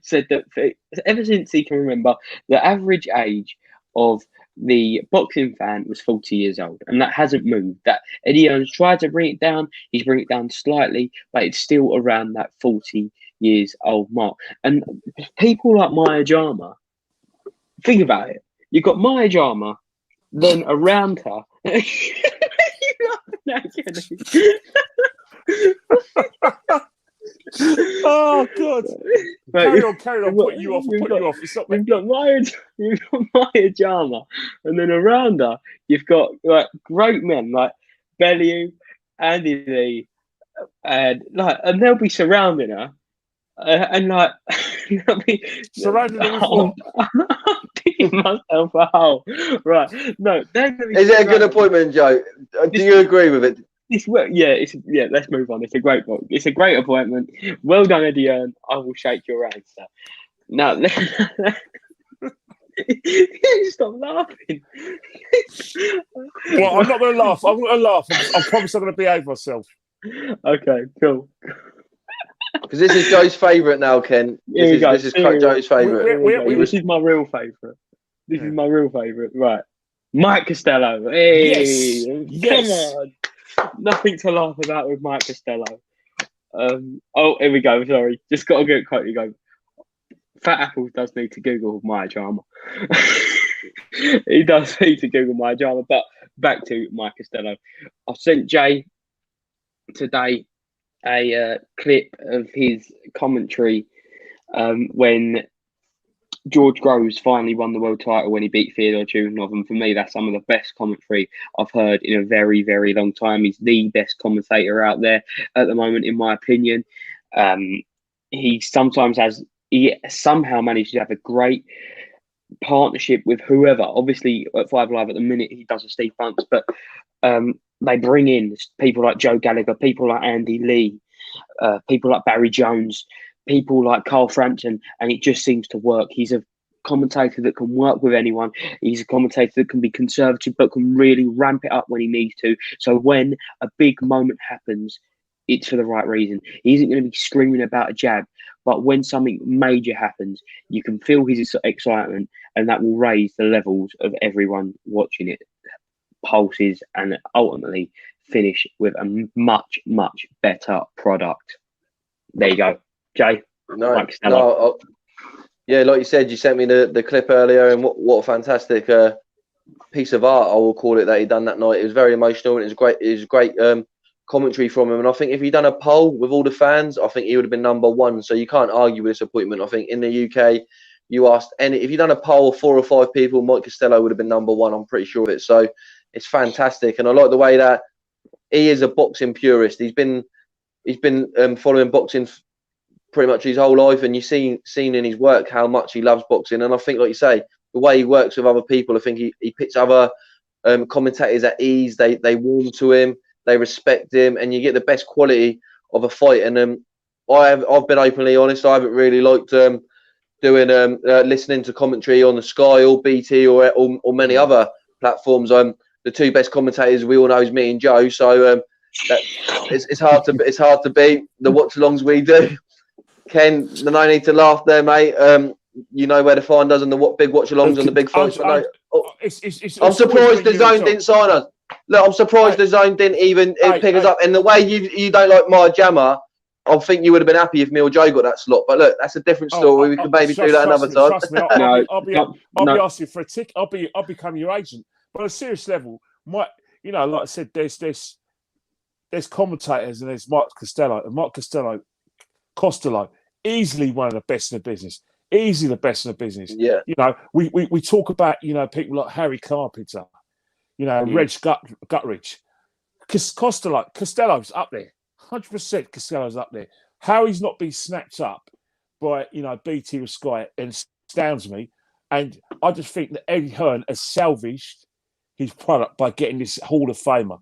said that ever since he can remember, the average age of the boxing fan was 40 years old, and that hasn't moved. That Eddie Hearn's tried to bring it down, he's bring it down slightly, but it's still around that 40 years old mark. And people like Maya Jama, think about it. You've got Maya Jama, then around her. Oh God! Carry on. Put you off. You've got Maya Jama, and then around her you've got like great men like Bellew, Andy Lee, and they'll be surrounding her, and like they'll be surrounding her with what? I'm digging myself a hole. Right? No, is it a good appointment, Joe? Do you agree with it? Let's move on. It's a great book. It's a great appointment. Well done, Eddie Hearn. I will shake your hand, sir. Now, stop laughing. Well, I'm not going to laugh. I'm going to laugh. I promise I'm going to behave myself. Okay, cool. Because this is Joe's favourite now, Ken. This is Joe's favourite. This is my real favourite. This is my real favourite. Right. Mike Costello. Hey, yes. Come on. Nothing to laugh about with Mike Costello. Here we go. Sorry. Just got to get quickly go. Fat Apple does need to Google Maya Jama. He does need to Google Maya Jama. But back to Mike Costello. I've sent Jay today a clip of his commentary when George Groves finally won the world title when he beat Theodore Chudinov, and for me, that's some of the best commentary I've heard in a very, very long time. He's the best commentator out there at the moment, in my opinion. He somehow managed to have a great partnership with whoever. Obviously, at 5 Live at the minute, he does a Steve Bunce, but they bring in people like Joe Gallagher, people like Andy Lee, people like Barry Jones, people like Carl Frampton, and it just seems to work. He's a commentator that can work with anyone. He's a commentator that can be conservative but can really ramp it up when he needs to. So when a big moment happens, it's for the right reason. He isn't going to be screaming about a jab, but when something major happens, you can feel his excitement, and that will raise the levels of everyone watching it, pulses, and ultimately finish with a much, much better product. There you go. Jay, yeah, like you said, you sent me the clip earlier, and what a fantastic piece of art, I will call it, that he done that night. It was very emotional, and it was great commentary from him. And I think if he'd done a poll with all the fans, I think he would have been number one. So you can't argue with this appointment. I think in the UK, you asked if you'd done a poll of 4 or 5 people, Mike Costello would have been number one. I'm pretty sure of it. So it's fantastic, and I like the way that he is a boxing purist. He's been following boxing pretty much his whole life, and you've seen in his work how much he loves boxing. And I think, like you say, the way he works with other people, I think he puts other commentators at ease. They warm to him, they respect him, and you get the best quality of a fight. And I've been openly honest, I haven't really liked doing listening to commentary on the Sky or BT or many other platforms. The 2 best commentators we all know is me and Joe, so it's hard to beat the watch-alongs we do. Ken, no need to laugh there, mate. You know where to find us and the big watch-alongs and the big fights. I'm surprised the Zone didn't sign us. Look, I'm surprised the zone didn't even pick us up. And the way you don't like my jammer, I think you would have been happy if me or Joe got that slot. But look, that's a different story. We can maybe do that another time. Trust me, I'll be asking for a tick. I'll become your agent. But on a serious level, like I said, there's commentators and there's Mark Costello, easily one of the best in the business. Easily the best in the business. Yeah. We talk about people like Harry Carpenter, Reg Gutridge. Costello's up there. 100% Costello's up there. How he's not been snapped up by BT or Sky astounds me. And I just think that Eddie Hearn has salvaged his product by getting this Hall of Famer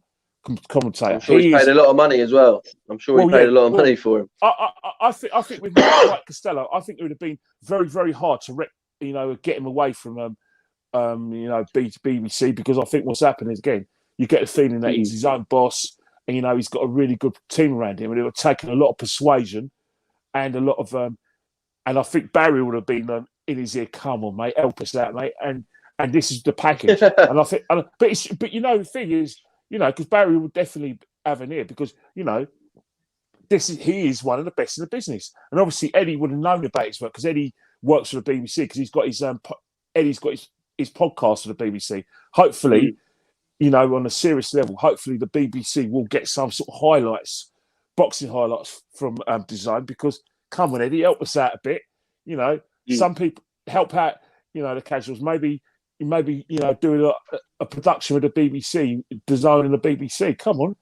commentator. I'm sure he's paid a lot of money as well. I'm sure he paid a lot of money for him. I think with Mike Costello, I think it would have been very, very hard to get him away from BBC, because I think what's happened is, again, you get the feeling that he's his own boss, and he's got a really good team around him, and it would have taken a lot of persuasion and a lot of and I think Barry would have been in his ear, come on, mate, help us out, mate, and this is the package. And I think, but the thing is, because Barry would definitely have an ear, because he is one of the best in the business, and obviously Eddie would have known about his work, because Eddie works for the BBC, because he's got his Eddie's got his podcast for the BBC. Hopefully, on a serious level, hopefully the BBC will get some sort of highlights, boxing highlights from Design, because come on, Eddie, help us out a bit. Some people help out, the casuals. Maybe doing a production with the BBC, Design and the BBC. Come on,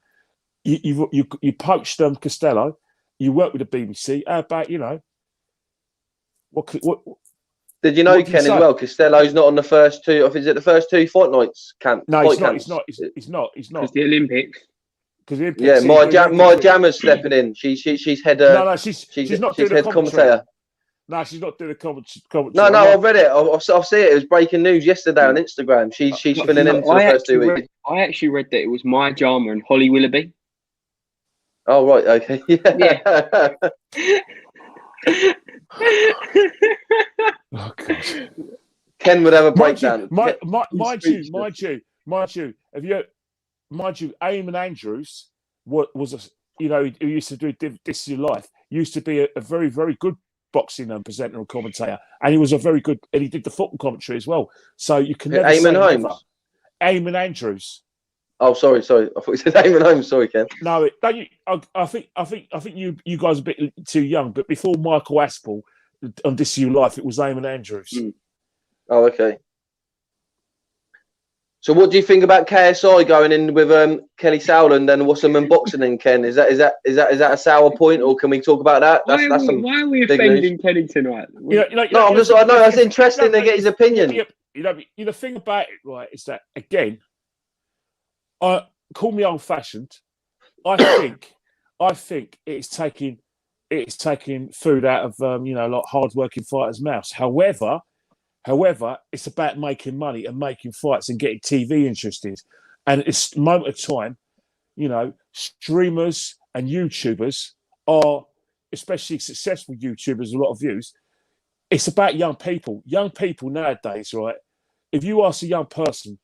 you poached Costello. You work with the BBC. How about what? Did you know, Ken, as well? Costello's not on the first two. Is it the first two fight nights camp? No, he's not. He's not. Because the Olympics. Yeah, my jammer's stepping in. She's head. No, she's not doing head commentator. No, she's not doing a commentary. No, I've read it. I'll see it. It was breaking news yesterday on Instagram. She's filling in for the first 2 weeks. I actually read that it was my jammer and Holly Willoughby. Oh right, okay, yeah. Oh gosh. Ken would have a breakdown. Mind you, Eamon Andrews was a who used to do This Is Your Life, used to be a very, very good boxing presenter and commentator, and he was a very good, and he did the football commentary as well. So you can never Eamon Holmes. Eamon Andrews. Oh, sorry. I thought you said Eamon Holmes. Sorry, Ken. No, I think you guys are a bit too young. But before Michael Aspel on This Is Your Life, it was Eamon Andrews. Oh, okay. So, what do you think about KSI going in with Kenny Sowland and Wasserman boxing in, Ken? Is that a sour point, or can we talk about that? Why are we offending Kenny tonight? That's interesting to get his opinion. The thing about it, right, is that, again, call me old-fashioned. I think it's taking food out of like hard-working fighters' mouths. However, it's about making money and making fights and getting TV interested. And it's a moment of time, streamers and YouTubers are, especially successful YouTubers, a lot of views. It's about young people. Young people nowadays, right? If you ask a young person,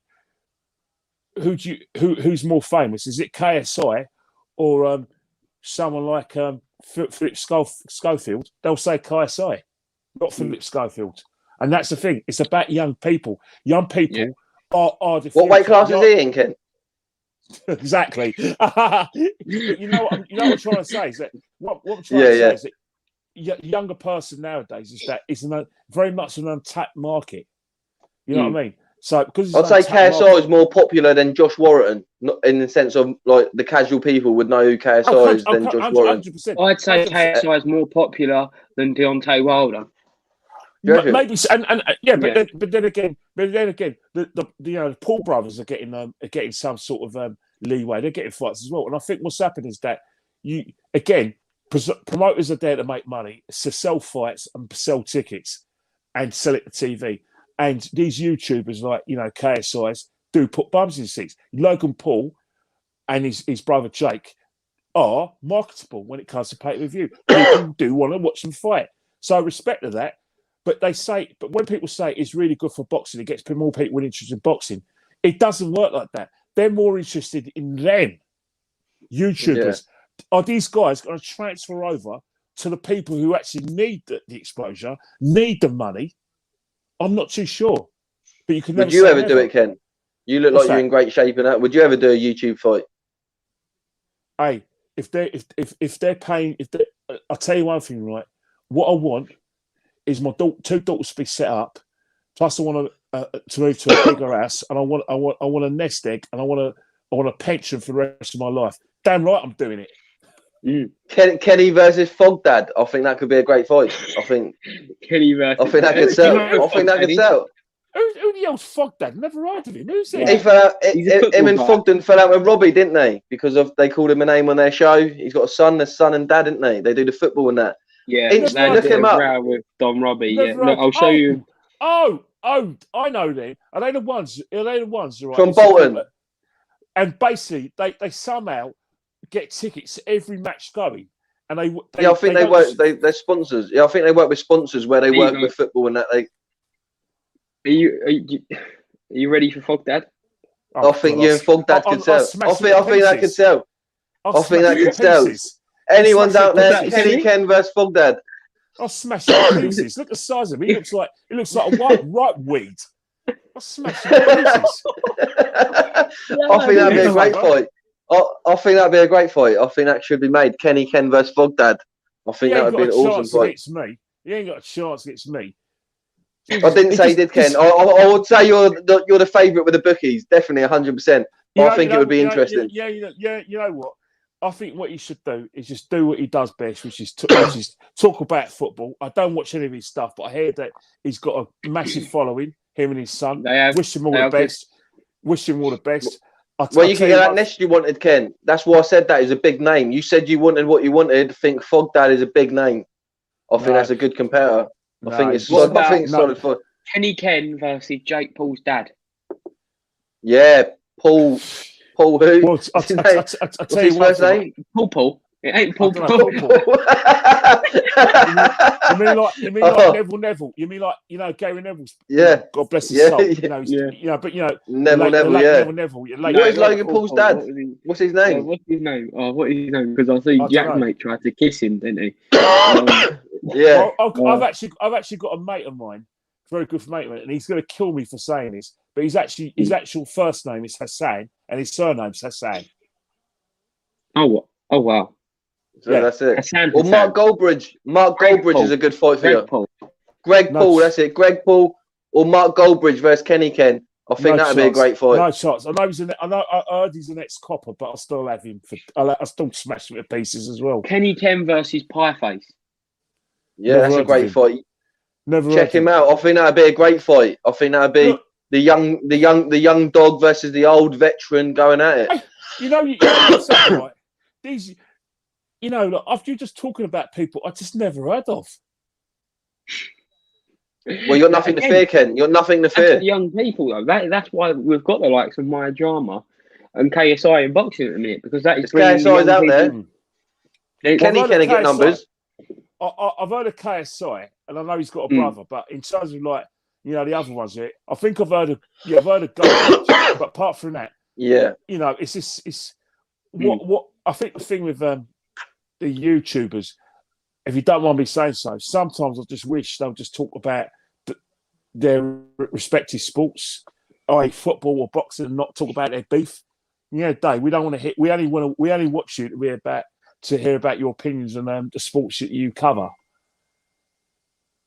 who's more famous? Is it KSI or someone like Philip Schofield? They'll say KSI, not Philip Schofield. And that's the thing. It's about young people. Young people are the. What weight class is he in, Ken? Exactly. you know what I'm trying to say is that what I'm trying to say is that younger person nowadays is that it's very much an untapped market. You know what I mean? So because I'd say KSI is more popular than Josh Warrington, not in the sense of like the casual people would know who KSI is than Josh Warrington. I'd say KSI is more popular than Deontay Wilder. Maybe, but then again, the Paul brothers are getting some sort of leeway. They're getting fights as well, and I think what's happened is that promoters are there to make money, to sell fights and sell tickets, and sell it to TV. And these YouTubers like KSIs do put bums in seats. Logan Paul and his brother Jake are marketable when it comes to pay-per-view. People do want to watch them fight, so I respect that. But when people say it's really good for boxing, it gets more people interested in boxing. It doesn't work like that. they're more interested in them. YouTubers. Are these guys going to transfer over to the people who actually need the exposure, need the money? I'm not too sure. But you can never Would you say ever never. do it, Ken? You look What's like you're that? in great shape in that. Would you ever do a YouTube fight? Hey, if they're paying, I'll tell you one thing, right? What I want is my two daughters to be set up. Plus, I want to move to a bigger house, and I want a nest egg, and I want a pension for the rest of my life. Damn right, I'm doing it. Kenny versus Fogdad. I think that could be a great fight. I think Kenny versus. I think that could sell. I think that could sell. Who the hell's Fogdad? Never heard of him. Who's that? Him and Fogden fell out with Robbie, didn't they? Because they called him a name on their show. He's got a son and dad, didn't they? They do the football and that. Yeah, look him up. With Don Robbie. Yeah, look, I'll show you. Oh, I know them. Are they the ones? Right? From Bolton? And basically, they somehow get tickets to every match going, and they I think they work. They're sponsors. Yeah, I think they work with sponsors where they work with football and that. Are you ready for Fogdad? I think you and Fogdad could sell. I think that could sell. I think that could sell. Anyone's out there? Kenny Ken versus Fogdad. I'll smash it to pieces. Look at the size of him. He looks like a white ripe weed. I'll smash it to pieces. I think that'd be a great fight. I think that'd be a great fight. I think that should be made. Kenny Ken versus Fogdad. I think that would be an awesome fight. He ain't got a chance against me. I didn't say he did, Ken. I would say you're the favourite with the bookies. Definitely 100%. I think it would be interesting. You know what? I think what he should do is just do what he does best, which is talk about football. I don't watch any of his stuff, but I hear that he's got a massive following, him and his son. Wish him all the best. Wish him all the best. Well, you can get that nest you wanted, Ken. That's why I said that is a big name. You said you wanted what you wanted. I think Fogdad is a big name. I think that's a good competitor. I think it's solid for Kenny Ken versus Jake Paul's dad. Yeah, Paul who? Well, I'll tell you first name? Paul. It ain't Paul. You mean like Neville? You mean like Gary Neville's? Yeah. God bless his soul. Neville. Neville. What is Logan Paul's dad? What's his name? What's his name? What is his name? Because I see Jack mate tried to kiss him, didn't he? Yeah. Well, I've actually got a mate of mine, very good mate of mine, and he's going to kill me for saying this, but his actual first name is Hassan, and his surname's Hassan. Oh wow. So that's it. Hassan. Well, Mark Goldbridge. Is a good fight for you. Greg Paul, that's it. Greg Paul or Mark Goldbridge versus Kenny Ken. I think that'd be a great fight. No chance. I heard he's an ex-copper, but I'll still have him. I'll still smash him to pieces as well. Kenny Ken versus Pieface. Yeah, that's a great fight. Check him out. I think that'd be a great fight. I think that'd be the young dog versus the old veteran going at it. Right? These, after you're just talking about people I just never heard of. Well, you're nothing to fear, Ken. You're nothing to fear. Young people, though. That's why we've got the likes of Maya Drama and KSI in boxing at the minute, because that is KSI's out there. Kenny can get numbers. I've heard of KSI, and I know he's got a brother, but in terms of the other ones, I think I've heard of Gallagher, but apart from that, it's what I think the thing with the YouTubers, if you don't mind me saying so, sometimes I just wish they'll just talk about their respective sports, i.e. football or boxing, and not talk about their beef. Yeah, Dave, we don't want to hit. We only watch you to hear about your opinions on the sports that you cover.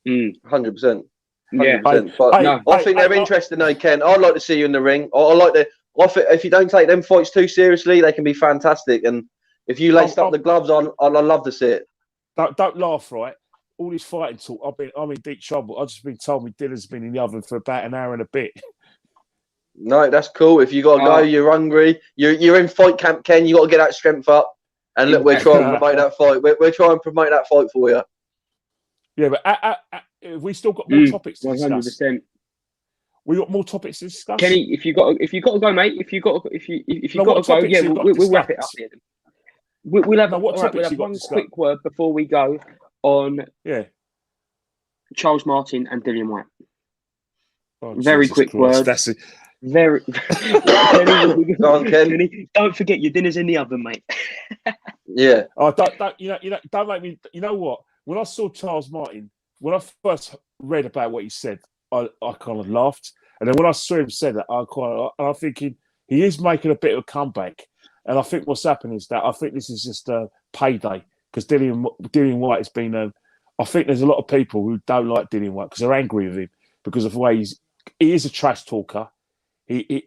100%. Yeah, but I think they're interesting, though, Ken. I'd like to see you in the ring. If you don't take them fights too seriously, they can be fantastic. And if you laced up the gloves on, I'd love to see it. Don't laugh, right? All this fighting talk, I'm in deep trouble. I've just been told my dinner's been in the oven for about an hour and a bit. No, that's cool. If you got to go, you're hungry. You're in fight camp, Ken. You got to get that strength up. And look, we're trying to promote that fight. We're trying to promote that fight for you. Yeah, but we still got more topics to discuss. 100%. We got more topics to discuss. Kenny, if you got to go, mate. If you got to go, yeah, we'll wrap it up here. We'll have one quick word before we go on. Yeah, Charles Martin and Dillian White. Oh, very Jesus quick Christ. word. That's it. Very. Go on, Ken. Kenny, don't forget your dinner's in the oven, mate. Yeah. Oh, don't make me. You know what? When I saw Charles Martin, when I first read about what he said, I kind of laughed, and then when I saw him say that, I'm thinking he is making a bit of a comeback, and I think what's happening is that I think this is just a payday because Dillian White has been. I think there's a lot of people who don't like Dillian White because they're angry with him because of the way he is a trash talker. He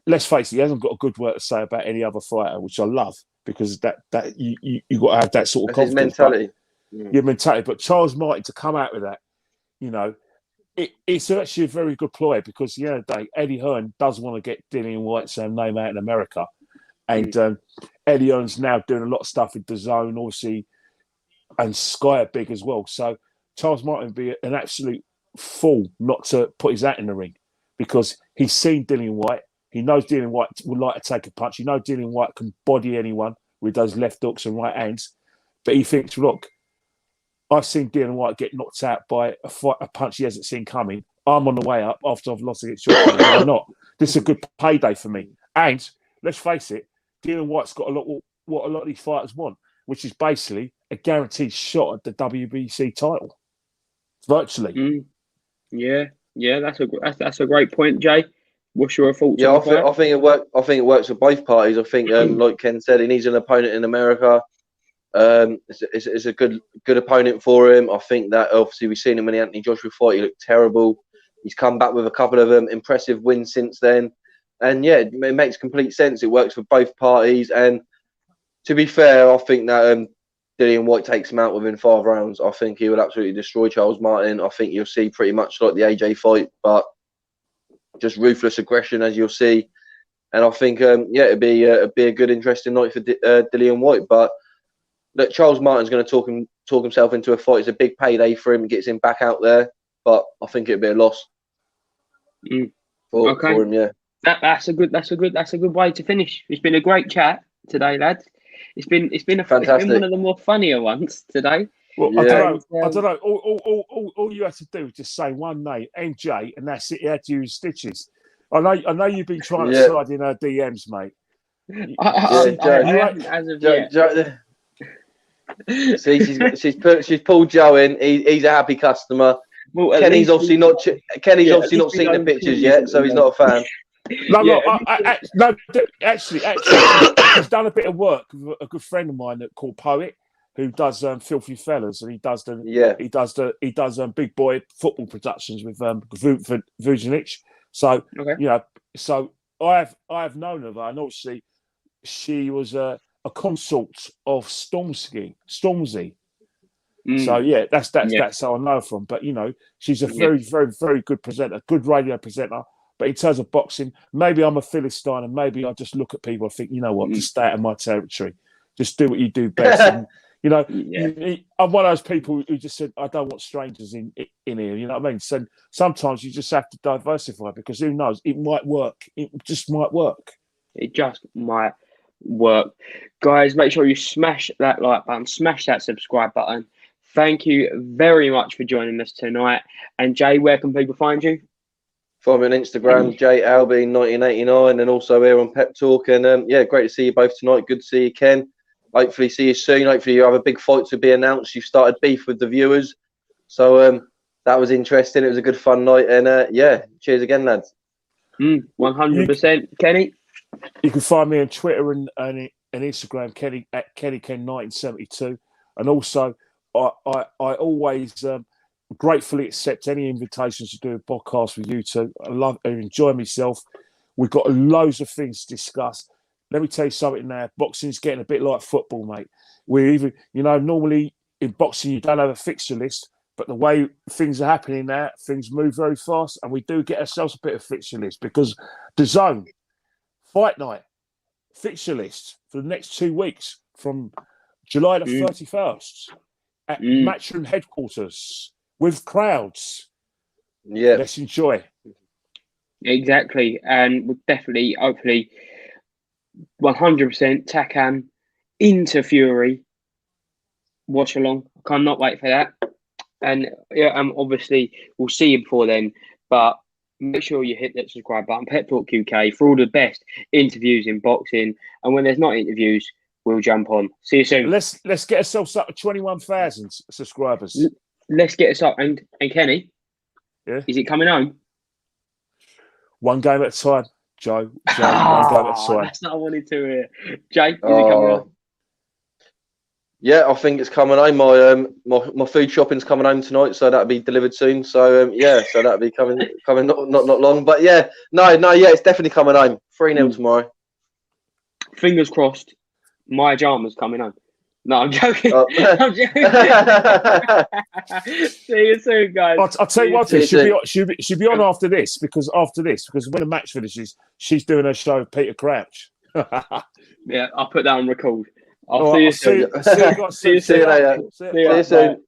let's face it, he hasn't got a good word to say about any other fighter, which I love because that you got to have that sort of That's his confidence. mentality. Your mentality. But Charles Martin to come out with that, it's actually a very good ploy because at the end of the day, Eddie Hearn does want to get Dillian White's name out in America. And Eddie Hearn's now doing a lot of stuff with DAZN, obviously, and Sky are big as well. So Charles Martin would be an absolute fool not to put his hat in the ring because he's seen Dillian White. He knows Dillian White would like to take a punch. He knows Dillian White can body anyone with those left hooks and right hands. But he thinks, look, I've seen Dillian White get knocked out by a punch he hasn't seen coming. I'm on the way up after I've lost against Joyce. Why not? This is a good payday for me. And let's face it, Dillian White's got what a lot of these fighters want, which is basically a guaranteed shot at the WBC title, virtually. Yeah, that's a great point, Jay. What's your thoughts? Yeah, I think it works. I think it works for both parties. I think, like Ken said, he needs an opponent in America. It's a good opponent for him. I think that obviously we've seen him in the Anthony Joshua fight. He looked terrible. He's come back with a couple of impressive wins since then, and yeah, it makes complete sense. It works for both parties. And to be fair, I think that Dillian White takes him out within 5 rounds. I think he will absolutely destroy Charles Martin. I think you'll see pretty much like the AJ fight, but just ruthless aggression, as you'll see. And I think, it'd be a good, interesting night for Dillian White. But look, Charles Martin's going to talk himself into a fight. It's a big payday for him. Gets him back out there. But I think it'd be a loss for him. Yeah, that's a good way to finish. It's been a great chat today, lads. It's been one of the more funnier ones today. Well, yeah. I don't know. All you had to do was just say one name, MJ, and that's it. You had to use stitches. I know you've been trying to slide in her DMs, mate. As of yet. See, she's pulled Joe in. He's a happy customer. Well, Kenny's obviously not seen the pictures yet, so he's not a fan. No, actually, he's done a bit of work with a good friend of mine called Poet, who does Filthy Fellas, and he does big boy football productions with Vucinic. So so I have known of her, and obviously she was a consort of Stormzy. So yeah, that's how I know her from. But she's a very, very, very good presenter, good radio presenter. But in terms of boxing, maybe I'm a Philistine, and maybe I just look at people and think, you know what, just stay out of my territory, just do what you do best. And, I'm one of those people who just said, I don't want strangers in here. You know what I mean? So sometimes you just have to diversify because who knows? It might work. It just might work. It just might work. Guys, make sure you smash that like button, smash that subscribe button. Thank you very much for joining us tonight. And Jay, where can people find you? Follow me on Instagram, JAlby1989, and also here on Pep Talk. And great to see you both tonight. Good to see you, Ken. Hopefully see you soon. Hopefully you have a big fight to be announced. You've started beef with the viewers. So that was interesting. It was a good fun night. And cheers again, lads. 100%. Kenny? You can find me on Twitter and Instagram, Kenny at KennyKen1972. And also, I always gratefully accept any invitations to do a podcast with you two. I enjoy myself. We've got loads of things to discuss. Let me tell you something now. Boxing's getting a bit like football, mate. We're even, normally in boxing you don't have a fixture list, but the way things are happening now, things move very fast, and we do get ourselves a bit of fixture list because DAZN Fight Night fixture list for the next 2 weeks from July the 31st at Matchroom headquarters with crowds. Yeah, let's enjoy. Exactly, and we'll definitely, hopefully, 100% Takam into Fury. Watch along. I cannot wait for that. And obviously we'll see you before then. But make sure you hit that subscribe button, Pep Talk UK, for all the best interviews in boxing. And when there's not interviews, we'll jump on. See you soon. Let's get ourselves up to 21,000 subscribers. Let's get us up. And Kenny, is it coming home? One game at a time, Joe. One game at a time. That's not what I wanted to hear. Jay, is it coming home? Yeah, I think it's coming home. My food shopping's coming home tonight, so that'll be delivered soon. So so that'll be coming not long. But it's definitely coming home. 3-0 tomorrow. Fingers crossed. My Jama's coming home. No, I'm joking. I'm joking. See you soon, guys. I'll tell you one thing. She'll be on after this because when the match finishes, she's doing her show with Peter Crouch. Yeah, I'll put that on record. I'll see you soon. See you later. See you soon.